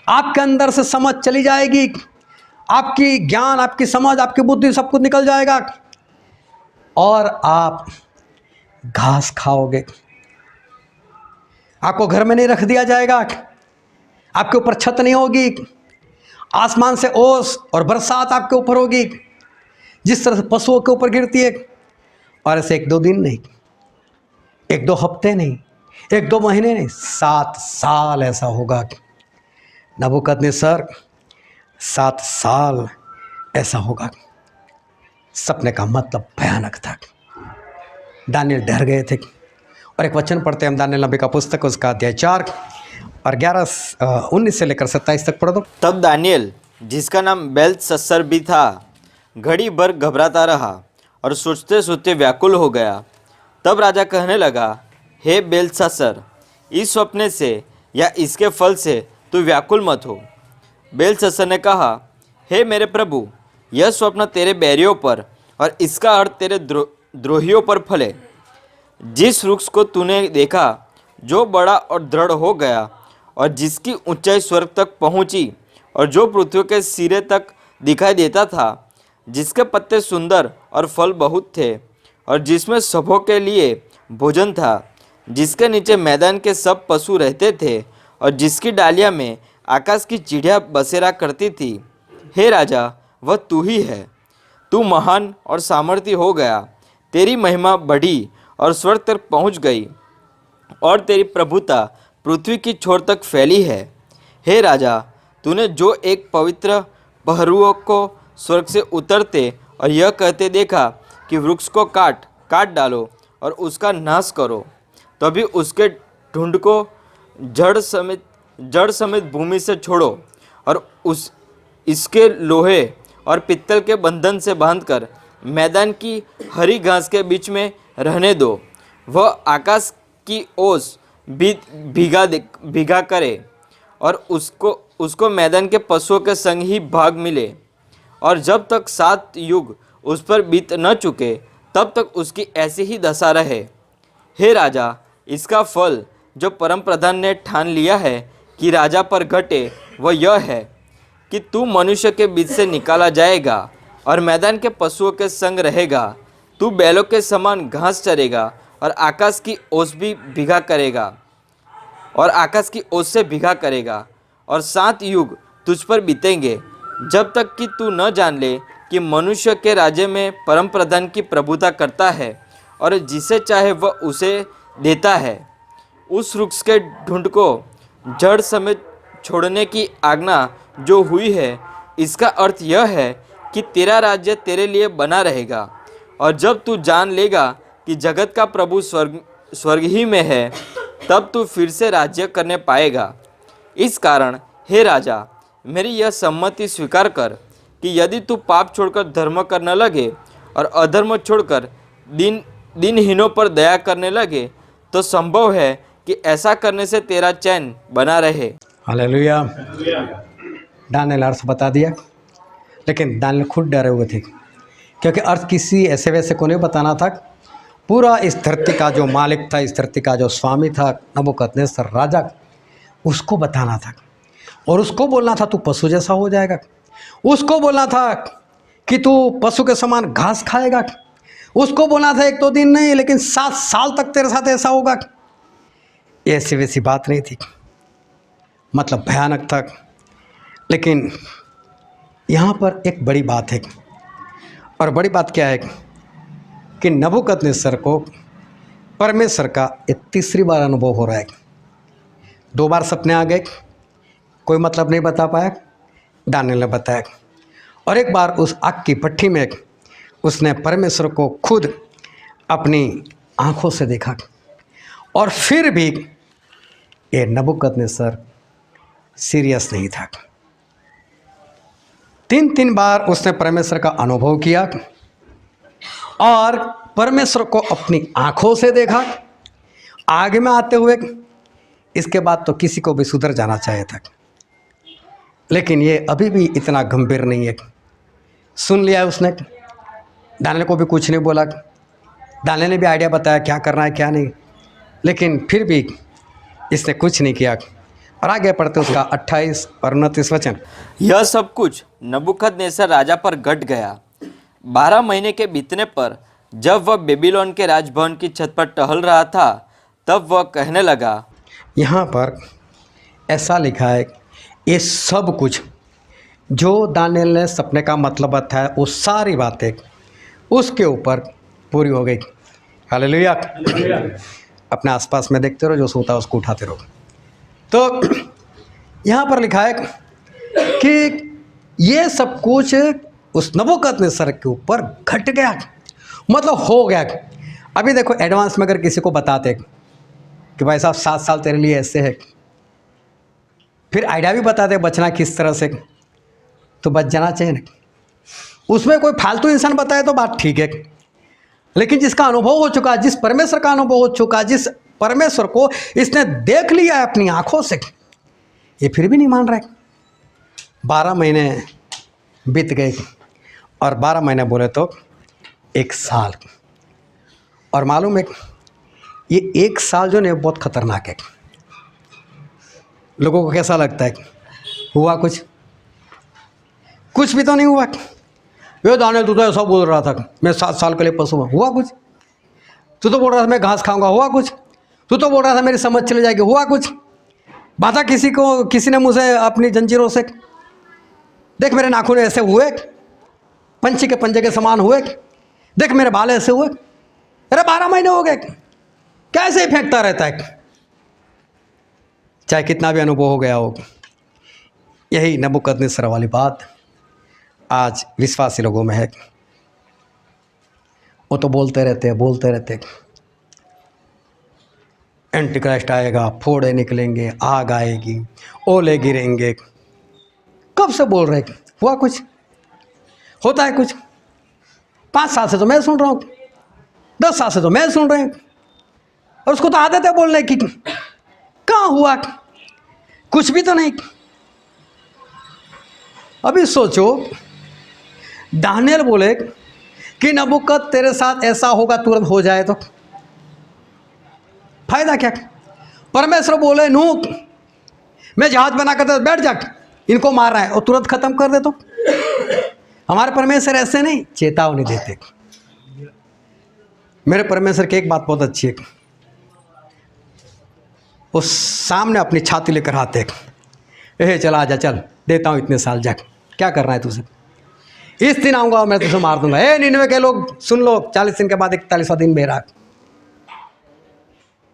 आपके अंदर से समझ चली जाएगी, आपकी ज्ञान, आपकी समझ, आपकी बुद्धि सब कुछ निकल जाएगा, और आप घास खाओगे। आपको घर में नहीं रख दिया जाएगा, आपके ऊपर छत नहीं होगी, आसमान से ओस और बरसात आपके ऊपर होगी जिस तरह से पशुओं के ऊपर गिरती है। और ऐसे 1-2 दिन नहीं, 1-2 हफ्ते नहीं, 1-2 महीने नहीं, 7 साल ऐसा होगा। नबूकदनेस्सर 7 साल ऐसा होगा। सपने का मतलब भयानक था। दानियेल डर गए थे। और एक वचन पढ़ते हैं हम, दानियेल नबी का पुस्तक, उसका अध्याय 4 और 19 से लेकर 27 तक पढ़ दो। तब दानियेल, जिसका नाम बेल्तशस्सर भी था, घड़ी भर घबराता रहा और सोचते सोचते व्याकुल हो गया। तब राजा कहने लगा, हे बेलशास्सर, इस स्वप्न से या इसके फल से तू व्याकुल मत हो। बेलशास्सर ने कहा, हे मेरे प्रभु, यह स्वप्न तेरे बैरियों पर और इसका अर्थ तेरे द्रोहियों पर फले। जिस वृक्ष को तूने देखा, जो बड़ा और दृढ़ हो गया और जिसकी ऊंचाई स्वर्ग तक पहुंची और जो पृथ्वी के सिरे तक दिखाई देता था, जिसके पत्ते सुंदर और फल बहुत थे और जिसमें सबों के लिए भोजन था, जिसके नीचे मैदान के सब पशु रहते थे और जिसकी डालियां में आकाश की चिड़िया बसेरा करती थी। हे राजा, वह तू ही है। तू महान और सामर्थी हो गया, तेरी महिमा बढ़ी और स्वर्ग तक पहुंच गई और तेरी प्रभुता पृथ्वी की छोर तक फैली है। हे राजा, तूने जो एक पवित्र पहरुओं को स्वर्ग से उतरते और यह कहते देखा कि वृक्ष को काट डालो और उसका नाश करो, तभी उसके ढूंढ को जड़ समेत भूमि से छोड़ो और इसके लोहे और पित्तल के बंधन से बांधकर मैदान की हरी घास के बीच में रहने दो। वह आकाश की ओस भीगा करे और उसको मैदान के पशुओं के संग ही भाग मिले, और जब तक 7 युग उस पर बीत न चुके तब तक उसकी ऐसी ही दशा रहे। हे राजा, इसका फल जो परम प्रधान ने ठान लिया है कि राजा पर घटे, वह यह है कि तू मनुष्य के बीच से निकाला जाएगा और मैदान के पशुओं के संग रहेगा। तू बैलों के समान घास चरेगा और आकाश की ओस से भिगा करेगा और 7 युग तुझ पर बीतेंगे, जब तक कि तू न जान ले कि मनुष्य के राज्य में परम प्रधान की प्रभुता करता है और जिसे चाहे वह उसे देता है। उस वृक्ष के ढूंढ को जड़ समेत छोड़ने की आज्ञा जो हुई है, इसका अर्थ यह है कि तेरा राज्य तेरे लिए बना रहेगा, और जब तू जान लेगा कि जगत का प्रभु स्वर्ग ही में है, तब तू फिर से राज्य करने पाएगा। इस कारण हे राजा, मेरी यह सम्मति स्वीकार कर कि यदि तू पाप छोड़कर धर्म करने लगे और अधर्म छोड़कर दिनहीनों पर दया करने लगे, तो संभव है कि ऐसा करने से तेरा चैन बना रहे। हालेलुया। दानिएल अर्थ बता दिया, लेकिन दानिएल खुद डरे हुए थे, क्योंकि अर्थ किसी ऐसे वैसे को नहीं बताना था। पूरा इस धरती का जो मालिक था, इस धरती का जो स्वामी था, नबूकदनेस्सर राजा, उसको बताना था। और उसको बोलना था तू पशु जैसा हो जाएगा, उसको बोलना था कि तू पशु के समान घास खाएगा, उसको बोलना था 1-2 दिन नहीं लेकिन 7 साल तक तेरे साथ ऐसा होगा। ऐसी वैसी बात नहीं थी, मतलब भयानक था। लेकिन यहाँ पर एक बड़ी बात है, और बड़ी बात क्या है कि नबूकदनेस्सर को परमेश्वर का एक तीसरी बार अनुभव हो रहा है। 2 बार सपने आ गए, कोई मतलब नहीं बता पाया, दानिएल ने बताया। और एक बार उस आग की भट्ठी में उसने परमेश्वर को खुद अपनी आँखों से देखा, और फिर भी ये नबूकदनेस्सर सीरियस नहीं था। 3 बार उसने परमेश्वर का अनुभव किया और परमेश्वर को अपनी आँखों से देखा आग में आते हुए। इसके बाद तो किसी को भी सुधर जाना चाहिए था, लेकिन ये अभी भी इतना गंभीर नहीं है। सुन लिया उसने, दानिएल को भी कुछ नहीं बोला, दानिएल ने भी आइडिया बताया क्या करना है क्या नहीं, लेकिन फिर भी इसने कुछ नहीं किया। और आगे पढ़ते उसका 28 और 29 वचन। यह सब कुछ नबूकदनेस्सर राजा पर घट गया। 12 महीने के बीतने पर जब वह बेबीलोन के राजभवन की छत पर टहल रहा था, तब वह कहने लगा। यहाँ पर ऐसा लिखा है, ये सब कुछ जो दानिएल ने सपने का मतलब बताया, वो सारी बातें उसके ऊपर पूरी हो गई। हालेलुया। अपने आसपास में देखते रहो, जो सोता है उसको उठाते रहो। तो यहाँ पर लिखा है कि ये सब कुछ उस नबूकदनेस्सर के ऊपर घट गया, मतलब हो गया। अभी देखो एडवांस में अगर किसी को बताते कि भाई साहब 7 साल तेरे लिए ऐसे है, फिर आइडिया भी बताते बचना किस तरह से, तो बच जाना चाहिए ना। उसमें कोई फालतू इंसान बताए तो बात ठीक है, लेकिन जिसका अनुभव हो चुका, जिस परमेश्वर का अनुभव हो चुका, जिस परमेश्वर को इसने देख लिया है अपनी आंखों से, ये फिर भी नहीं मान रहा है। 12 महीने बीत गए और 12 महीने बोले तो 1 साल। और मालूम है ये 1 साल जो नहीं बहुत खतरनाक है। लोगों को कैसा लगता है, हुआ कुछ भी तो नहीं हुआ। ये दानियल तू तो ऐसा बोल रहा था मैं 7 साल के लिए पशु हुआ कुछ, तू तो बोल रहा था मैं घास खाऊंगा, हुआ कुछ, तू तो बोल रहा था मेरी समझ चली जाएगी, हुआ कुछ। बाधा किसी ने मुझे अपनी जंजीरों से, देख मेरे नाखून ऐसे हुए, पंछी के पंजे के समान हुए, देख मेरे बाल ऐसे हुए। अरे 12 महीने हो गए, कैसे ही फेंकता रहता है, चाहे कितना भी अनुभव हो गया हो। यही नबूकदनेस्सर वाली बात आज विश्वासी लोगों में है। वो तो बोलते रहते एंटी क्राइस्ट आएगा, फोड़े निकलेंगे, आग आएगी, ओले गिरेंगे। कब से बोल रहे, हुआ कुछ, होता है कुछ? 5 साल से तो मैं सुन रहा हूँ, 10 साल से तो मैं सुन रहा हूँ, और उसको तो आदत है बोलने की। कहाँ हुआ कुछ भी तो नहीं। अभी सोचो, दानियल बोले कि नबूकद तेरे साथ ऐसा होगा, तुरंत हो जाए तो फायदा क्या? परमेश्वर बोले नूह मैं जहाज बना कर बैठ जा, इनको मार रहा है, और तुरंत खत्म कर दे तो? हमारे परमेश्वर ऐसे नहीं, चेतावनी देते। मेरे परमेश्वर की एक बात बहुत अच्छी है, वो सामने अपनी छाती लेकर आते, चला जा, चल देता हूँ इतने साल, जा क्या करना है तुझे, इस दिन आऊँगा मैं तुझे मार दूंगा। निन्वे के लोग सुन लो, 40 दिन के बाद 41वां दिन मेरा,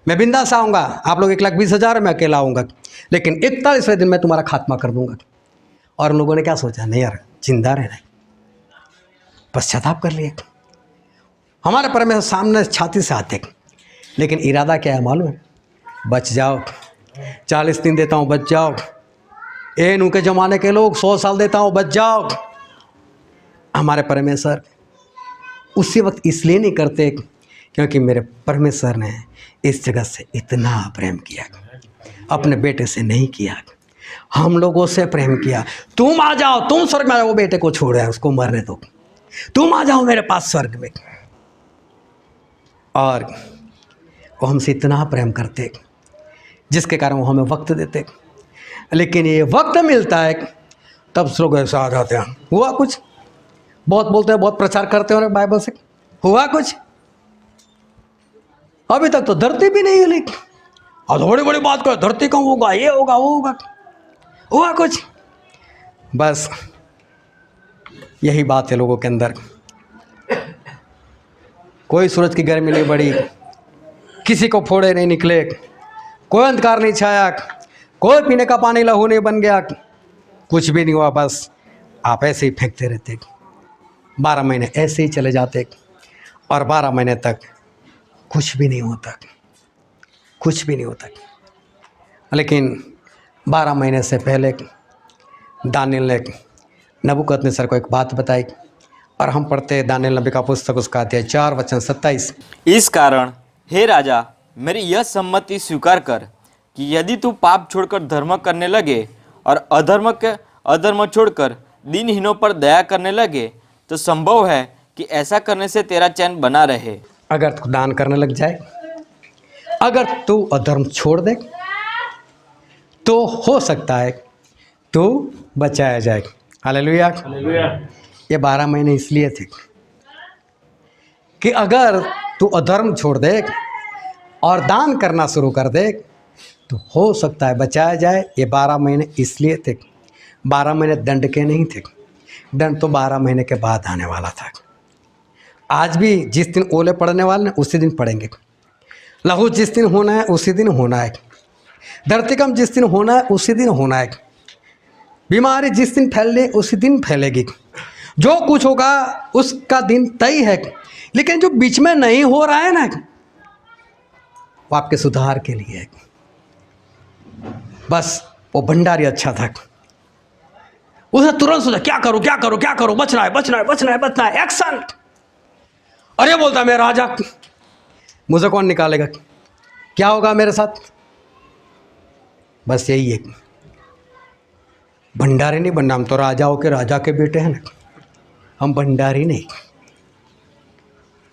मैं बिंदास आऊँगा, आप लोग 1,20,000 मैं अकेला आऊँगा, लेकिन 41वें दिन मैं तुम्हारा खात्मा कर दूंगा। और उन लोगों ने क्या सोचा, नहीं यार जिंदा रहना, पश्चाताप कर लिए। हमारे परमेश्वर सामने छाती से आते, लेकिन इरादा क्या है मालूम है? बच जाओ, 40 दिन देता हूँ, बच जाओ। नूह के ज़माने के लोग 100 साल देता हूँ, बच जाओ। हमारे परमेश्वर उसी वक्त इसलिए नहीं करते क्योंकि मेरे परमेश्वर ने इस जगत से इतना प्रेम किया, अपने बेटे से नहीं किया, हम लोगों से प्रेम किया। तुम आ जाओ, तुम स्वर्ग में आ जाओ, वो बेटे को छोड़ है उसको मरने दो, तुम आ जाओ मेरे पास स्वर्ग में। और वो हमसे इतना प्रेम करते जिसके कारण वो हमें वक्त देते, लेकिन ये वक्त मिलता है तब लोग ऐसा आ जाते हैं, हुआ कुछ, बहुत बोलते हैं, बहुत प्रचार करते हैं बाइबल से, हुआ कुछ, अभी तक तो धरती भी नहीं हिली, और बड़ी बड़ी बात करो धरती कम होगा, ये होगा वो होगा, हुआ कुछ। बस यही बात है लोगों के अंदर, कोई सूरज की गर्मी नहीं बढ़ी, किसी को फोड़े नहीं निकले, कोई अंधकार नहीं छाया, कोई पीने का पानी लहू नहीं बन गया, कुछ भी नहीं हुआ। बस आप ऐसे ही फेंकते रहते, 12 महीने ऐसे ही चले जाते, और 12 महीने तक कुछ भी नहीं होता, कुछ भी नहीं होता। लेकिन 12 महीने से पहले दानियल ने नबूकदनेस्सर को एक बात बताई, और हम पढ़ते हैं दानियल नबी का पुस्तक, उसका अध्याय 4 वचन 27। इस कारण हे राजा, मेरी यह सम्मति स्वीकार कर कि यदि तू पाप छोड़कर धर्म करने लगे और अधर्म छोड़कर दीनहीनों पर दया करने लगे, तो संभव है कि ऐसा करने से तेरा चैन बना रहे। अगर तू दान करने लग जाए, अगर तू अधर्म छोड़ दे, तो हो सकता है तू बचाया जाए। हालेलुया। ये 12 महीने इसलिए थे कि अगर तू अधर्म छोड़ दे और दान करना शुरू कर दे तो हो सकता है बचाया जाए। ये 12 महीने इसलिए थे, 12 महीने दंड के नहीं थे, दंड तो 12 महीने के बाद आने वाला था। आज भी जिस दिन ओले पड़ने वाले हैं उसी दिन पड़ेंगे, लहू जिस दिन होना है उसी दिन होना है, धरतीकंप जिस दिन होना है उसी दिन होना है, बीमारी जिस दिन फैलने उसी दिन फैलेगी, जो कुछ होगा उसका दिन तय है। लेकिन जो बीच में नहीं हो रहा है ना, वो आपके सुधार के लिए है। बस वो भंडारी अच्छा था, उसे तुरंत सोचा क्या करूं क्या करूं क्या करूं, बचना है बचना है बचना है बचना है, एक्शन। अरे बोलता मैं राजा, मुझे कौन निकालेगा, क्या होगा मेरे साथ। बस यही है, भंडारी नहीं बनना, हम तो राजाओं के राजा के बेटे हैं ना, हम भंडारी नहीं।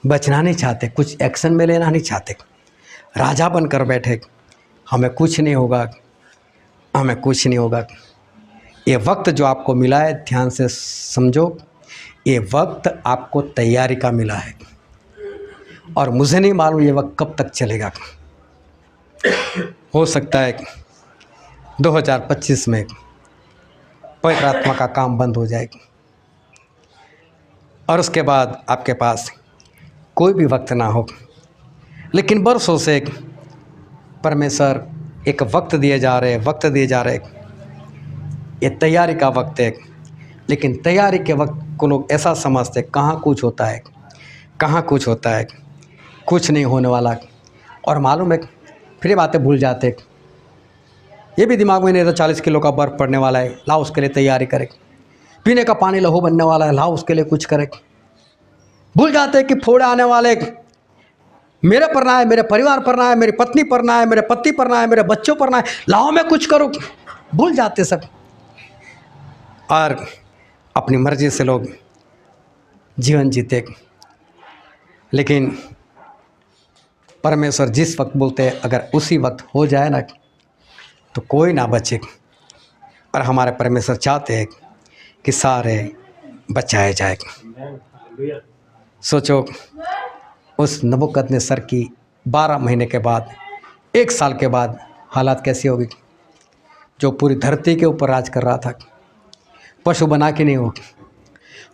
बचना नहीं चाहते, कुछ एक्शन में लेना नहीं चाहते, राजा बनकर बैठे, हमें कुछ नहीं होगा, हमें कुछ नहीं होगा। ये वक्त जो आपको मिला है, ध्यान से समझो, ये वक्त आपको तैयारी का मिला है, और मुझे नहीं मालूम ये वक्त कब तक चलेगा। हो सकता है 2025 में पवित्र आत्मा का काम बंद हो जाएगी, और उसके बाद आपके पास कोई भी वक्त ना हो। लेकिन बरसों से परमेश्वर एक वक्त दिए जा रहे, वक्त दिए जा रहे, ये तैयारी का वक्त है। लेकिन तैयारी के वक्त को लोग ऐसा समझते, कहाँ कुछ होता है, कहाँ कुछ होता है, कुछ नहीं होने वाला, और मालूम है फिर ये बातें भूल जाते। ये भी दिमाग में नहीं रहता 40 किलो का बर्फ़ पड़ने वाला है, लाओ उसके लिए तैयारी करें, पीने का पानी लहू बनने वाला है, लाओ उसके लिए कुछ करें। भूल जाते हैं कि फोड़े आने वाले, मेरे पर ना है, मेरे परिवार पर ना है, मेरी पत्नी पर ना है, मेरे पति पर ना है, मेरे बच्चों पर ना है, लाओ मैं कुछ करूं। भूल जाते सब, और अपनी मर्जी से लोग जीवन जीते। लेकिन परमेश्वर जिस वक्त बोलते हैं, अगर उसी वक्त हो जाए ना तो कोई ना बचे। और हमारे परमेश्वर चाहते हैं कि सारे बचाए जाए। सोचो उस नबूकदनेस्सर की 12 महीने के बाद, 1 साल के बाद हालात कैसी होगी। जो पूरी धरती के ऊपर राज कर रहा था, पशु बना कि नहीं हो,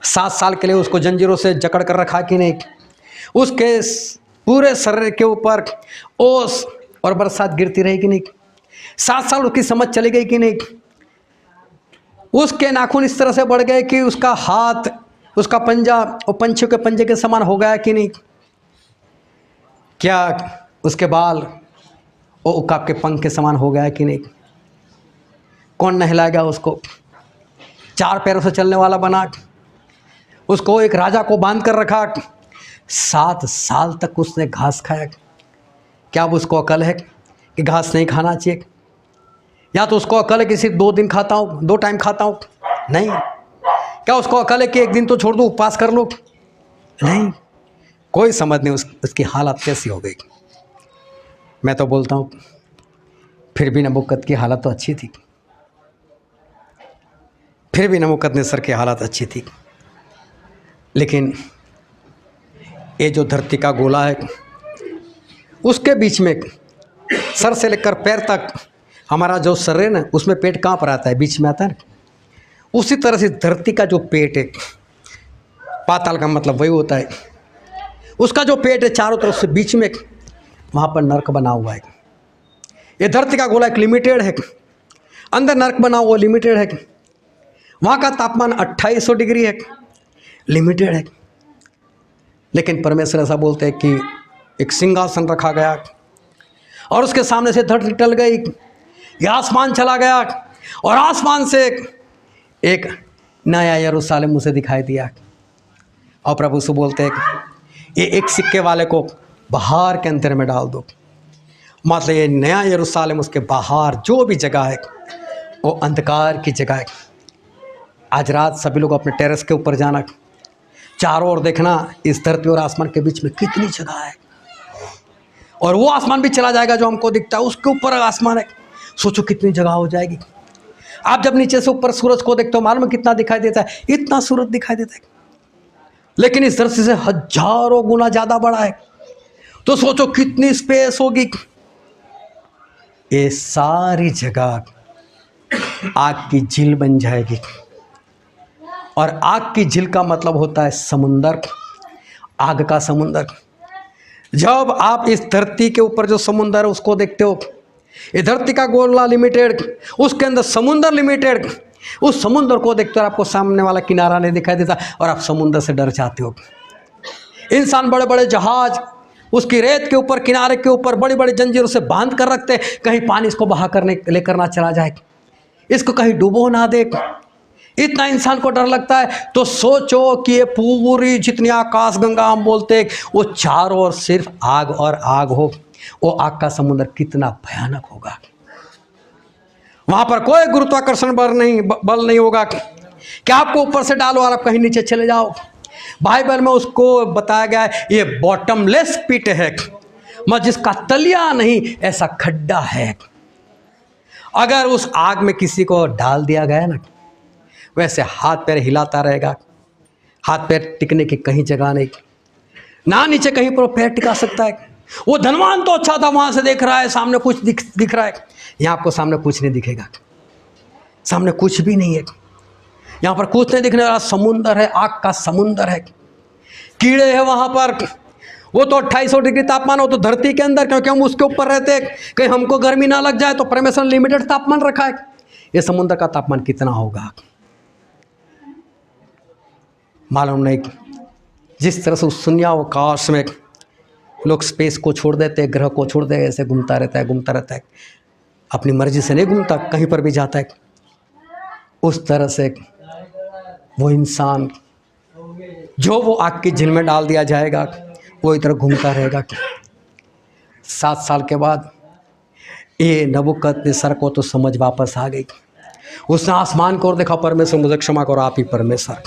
7 साल के लिए उसको जंजीरों से जकड़ कर रखा कि नहीं, उसके पूरे शरीर के ऊपर ओस और बरसात गिरती रही कि नहीं, 7 साल उसकी समझ चली गई कि नहीं, उसके नाखून इस तरह से बढ़ गए कि उसका हाथ, उसका पंजा और पंछियों के पंजे के समान हो गया कि नहीं, क्या उसके बाल वो उकाब के पंख के समान हो गया कि नहीं। कौन नहलाएगा उसको, 4 पैरों से चलने वाला बना, उसको एक राजा को बांध कर रखा, 7 साल तक उसने घास खाया। क्या अब उसको अकल है कि घास नहीं खाना चाहिए, या तो उसको अकल है कि सिर्फ 2 दिन खाता हूँ, 2 टाइम खाता हूँ, नहीं। क्या उसको अकल है कि 1 दिन तो छोड़ दूँ, उपवास कर लो, नहीं। कोई समझ नहीं उसकी हालत कैसी हो गई। मैं तो बोलता हूँ फिर भी नबूकद की हालत तो अच्छी थी, फिर भी नबूकदनेस्सर की हालत अच्छी थी। लेकिन ये जो धरती का गोला है, उसके बीच में सर से लेकर पैर तक हमारा जो शरीर है ना, उसमें पेट कहाँ पर आता है, बीच में आता है ना। उसी तरह से धरती का जो पेट है, पाताल का मतलब वही होता है, उसका जो पेट है चारों तरफ से बीच में वहाँ पर नर्क बना हुआ है। ये धरती का गोला एक लिमिटेड है, अंदर नर्क बना हुआ लिमिटेड है। वहाँ का तापमान 2800 डिग्री है, लिमिटेड है। लेकिन परमेश्वर ऐसा बोलते हैं कि एक सिंहासन रखा गया, और उसके सामने से धरती टल गई, यह आसमान चला गया, और आसमान से एक नया यरूशलेम उसे दिखाई दिया। और प्रभु से बोलते हैं ये एक सिक्के वाले को बाहर के अंधेरे में डाल दो। मतलब ये नया यरूशलेम, उसके बाहर जो भी जगह है वो अंधकार की जगह है। आज रात सभी लोग अपने टेरेस के ऊपर जाना, चारों ओर देखना, इस धरती और आसमान के बीच में कितनी जगह है, और वो आसमान भी चला जाएगा जो हमको दिखता है, उसके ऊपर आसमान है। सोचो कितनी जगह हो जाएगी। आप जब नीचे से ऊपर सूरज को देखते हो, मालूम है कितना दिखाई देता है, इतना सूरज दिखाई देता है। लेकिन इस धरती से हजारों गुना ज़्यादा बड़ा है, तो सोचो कितनी स्पेस होगी। ये सारी जगह आग की झील बन जाएगी, और आग की झील का मतलब होता है समुंदर, आग का समुंदर। जब आप इस धरती के ऊपर जो समुंदर है उसको देखते हो, ये धरती का गोला लिमिटेड, उसके अंदर समुंदर लिमिटेड, उस समुंदर को देखते हो आपको सामने वाला किनारा नहीं दिखाई देता, और आप समुंदर से डर जाते हो। इंसान बड़े बड़े जहाज उसकी रेत के ऊपर, किनारे के ऊपर बड़ी बड़ी जंजीरों से बांध कर रखते, कहीं पानी इसको बहा कर लेकर ना चला जाए, इसको कहीं डूबो ना दे। इतना इंसान को डर लगता है, तो सोचो कि ये पूरी जितनी आकाश गंगा हम बोलते हैं, वो चारों ओर सिर्फ आग और आग हो, वो आग का समुद्र कितना भयानक होगा। वहां पर कोई गुरुत्वाकर्षण बल नहीं होगा कि आपको ऊपर से डालो और आप कहीं नीचे चले जाओ। बाइबल में उसको बताया गया है, ये बॉटमलेस पिट है, मगर जिसका तलिया नहीं, ऐसा खड्डा है। अगर उस आग में किसी को डाल दिया गया ना, वैसे हाथ पैर हिलाता रहेगा, हाथ पैर टिकने की कहीं जगह नहीं, ना नीचे कहीं पर पैर टिका सकता है। वो धनवान तो अच्छा था, वहां से देख रहा है सामने कुछ दिख रहा है, यहाँ आपको सामने कुछ नहीं दिखेगा, सामने कुछ भी नहीं है, यहाँ पर कुछ नहीं दिखने वाला समुंदर है, आग का समुंदर है, कीड़े हैं वहां पर। वो तो 2800 डिग्री तापमान हो तो धरती के अंदर, क्योंकि हम उसके ऊपर रहते हैं, कहीं हमको गर्मी ना लग जाए, तो परमेश्वर ने लिमिटेड तापमान रखा है। ये समुद्र का तापमान कितना होगा मालूम नहीं। जिस तरह से उस शून्यावकाश में लोग स्पेस को छोड़ देते, ग्रह को छोड़ देते, ऐसे घूमता रहता है, अपनी मर्जी से नहीं घूमता, कहीं पर भी जाता है। उस तरह से वो इंसान जो वो आग की झील में डाल दिया जाएगा, वो इधर घूमता रहेगा। 7 साल के बाद ये नबूकदनेस्सर को तो समझ वापस आ गई। उसने आसमान को और देखा, परमेश्वर मुझे क्षमा करो, आप ही परमेश्वर,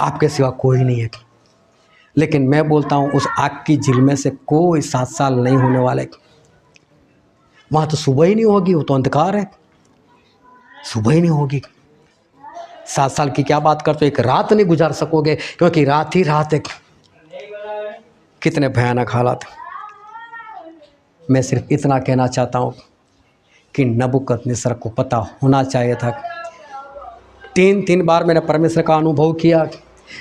आपके सिवा कोई नहीं है। लेकिन मैं बोलता हूँ, उस आग की झील में से कोई 7 साल नहीं होने वाले। वहाँ तो सुबह ही नहीं होगी, वो तो अंधकार है, सुबह ही नहीं होगी। 7 साल की क्या बात करते हो, एक रात नहीं गुजार सकोगे, क्योंकि रात ही रात है। कितने भयानक हालात। मैं सिर्फ इतना कहना चाहता हूँ कि नबूकदनेस्सर को पता होना चाहिए था। 3 बार मैंने परमेश्वर का अनुभव किया।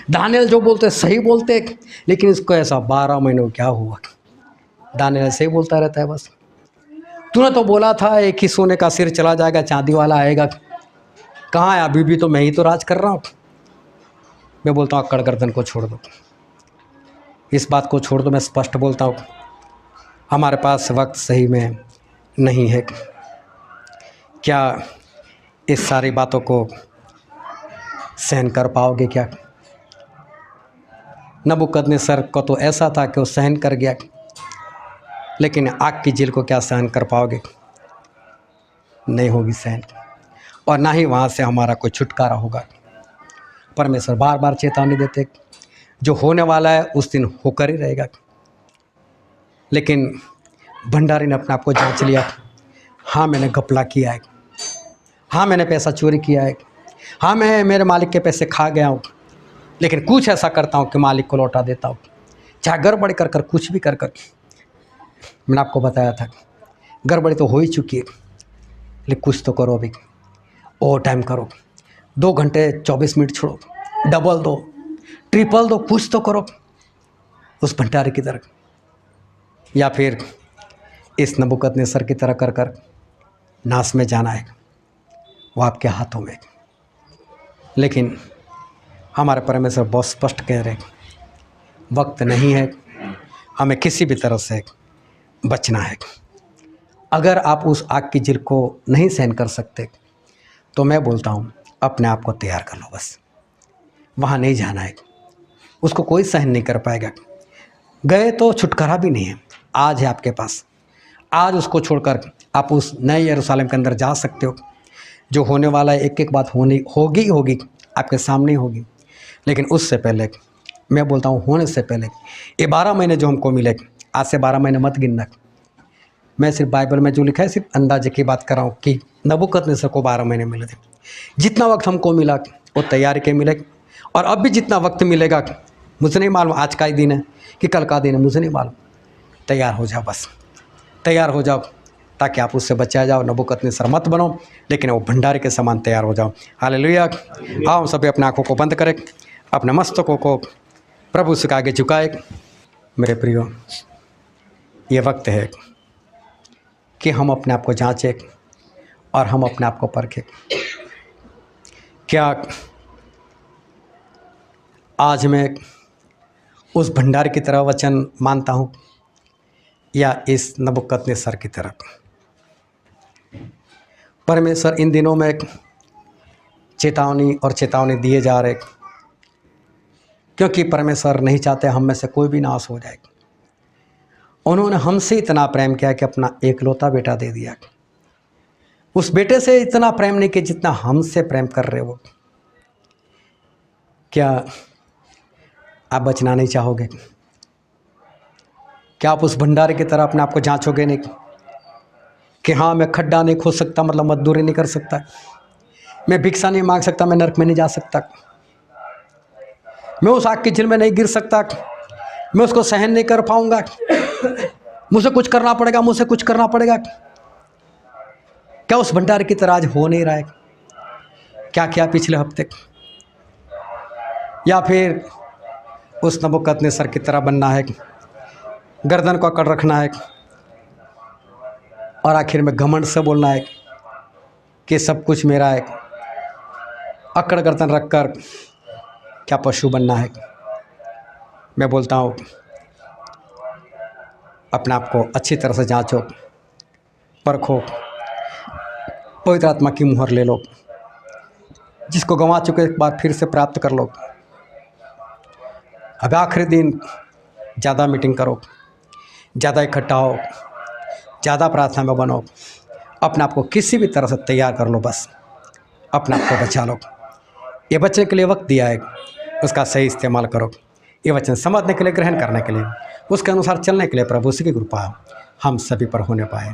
दानिएल जो बोलते सही बोलते, लेकिन इसको ऐसा 12 महीनों क्या हुआ, दानिएल सही बोलता रहता है बस। तूने तो बोला था एक ही सोने का सिर चला जाएगा, चांदी वाला आएगा, कहाँ है? अभी भी तो मैं ही तो राज कर रहा हूँ। मैं बोलता हूँ अक्कड़ गर्दन को छोड़ दो, इस बात को छोड़ दो। मैं स्पष्ट बोलता हूँ, हमारे पास वक्त सही में नहीं है। क्या इस सारी बातों को सहन कर पाओगे? क्या नबूकदनेस्सर को तो ऐसा था कि वो सहन कर गया, लेकिन आग की झील को क्या सहन कर पाओगे? नहीं होगी सहन, और ना ही वहाँ से हमारा कोई छुटकारा होगा। परमेश्वर बार बार चेतावनी देते, जो होने वाला है उस दिन होकर ही रहेगा। लेकिन भंडारी ने अपने आप को जांच लिया, हाँ मैंने घपला किया है, हाँ मैंने पैसा चोरी किया है, हाँ मैं मेरे मालिक के पैसे खा गया हूँ, लेकिन कुछ ऐसा करता हूँ कि मालिक को लौटा देता हूँ, चाहे गड़बड़ी कर कर कुछ भी कर कर। मैंने आपको बताया था, गड़बड़ी तो हो ही चुकी है, लेकिन कुछ तो करो, अभी ओवर टाइम करो, 2 घंटे 24 मिनट छोड़ो, डबल दो, ट्रिपल दो, कुछ तो करो उस भंडारी की तरह, या फिर इस नबूकदनेस्सर की तरह कर कर नाश में जाना है, वो आपके हाथों में। लेकिन हमारे परमेश्वर बहुत स्पष्ट कह रहे, वक्त नहीं है, हमें किसी भी तरह से बचना है। अगर आप उस आग की झील को नहीं सहन कर सकते, तो मैं बोलता हूँ अपने आप को तैयार कर लो, बस वहाँ नहीं जाना है, उसको कोई सहन नहीं कर पाएगा। गए तो छुटकारा भी नहीं है, आज है आपके पास, आज उसको छोड़कर आप उस नए यरूशलेम के अंदर जा सकते हो। जो होने वाला है, एक एक बात होगी आपके सामने होगी। लेकिन उससे पहले मैं बोलता हूँ, होने से पहले ये 12 महीने जो हमको मिले, आज से 12 महीने मत गिनना। मैं सिर्फ बाइबल में जो लिखा है सिर्फ अंदाजे की बात कर रहा हूँ कि नबूकदनेस्सर को 12 महीने मिले थे। जितना वक्त हमको मिला वो तैयारी के मिले, और अब भी जितना वक्त मिलेगा मुझे नहीं मालूम आज का ही दिन है कि कल का दिन है, मुझे नहीं मालूम। तैयार हो जाओ, बस तैयार हो जाओ, ताकि आप उससे बचा जाओ। नबूकदनेस्सर मत बनो, लेकिन वो भंडारी के समान तैयार हो जाओ। हालेलुया। आओ सभी अपने आँखों को बंद करें, अपने मस्तकों को प्रभु से आगे झुकाए। मेरे प्रियो, ये वक्त है कि हम अपने आप को जांचें और हम अपने आप को परखें। क्या आज मैं उस भंडार की तरह वचन मानता हूँ, या इस नबूकदनेस्सर की तरह? परमेश्वर इन दिनों में चेतावनी और चेतावनी दिए जा रहे, क्योंकि परमेश्वर नहीं चाहते हम में से कोई भी नाश हो जाए। उन्होंने हमसे इतना प्रेम किया कि अपना एकलौता बेटा दे दिया। उस बेटे से इतना प्रेम नहीं कि जितना हमसे प्रेम कर रहे हो। क्या आप बचना नहीं चाहोगे? क्या आप उस भंडारे की तरह अपने आप को जांचोगे नहीं कि हाँ मैं खड्डा नहीं खोद सकता, मतलब मजदूरी नहीं कर सकता, मैं भिक्षा नहीं मांग सकता, मैं नरक में नहीं जा सकता, मैं उस आग की झील में नहीं गिर सकता, मैं उसको सहन नहीं कर पाऊंगा, मुझे कुछ करना पड़ेगा, मुझे कुछ करना पड़ेगा? क्या उस भंडारे की तरह आज हो नहीं रहा है? क्या किया पिछले हफ्ते? या फिर उस नबूकदनेस्सर की तरह बनना है, गर्दन को अकड़ रखना है और आखिर में घमंड से बोलना है कि सब कुछ मेरा है? अकड़ गर्दन रखकर क्या पशु बनना है? मैं बोलता हूँ अपने आप को अच्छी तरह से जांचो, परखो, पवित्र आत्मा की मुहर ले लो, जिसको गंवा चुके एक बार फिर से प्राप्त कर लो। अब आखिरी दिन ज़्यादा मीटिंग करो, ज़्यादा इकट्ठा हो, ज़्यादा प्रार्थना में बनो, अपने आप को किसी भी तरह से तैयार कर लो, बस अपने आप को बचा लो। ये बचने के लिए वक्त दिया है, उसका सही इस्तेमाल करो। ये वचन समझने के लिए, ग्रहण करने के लिए, उसके अनुसार चलने के लिए प्रभु की कृपा हम सभी पर होने पाए।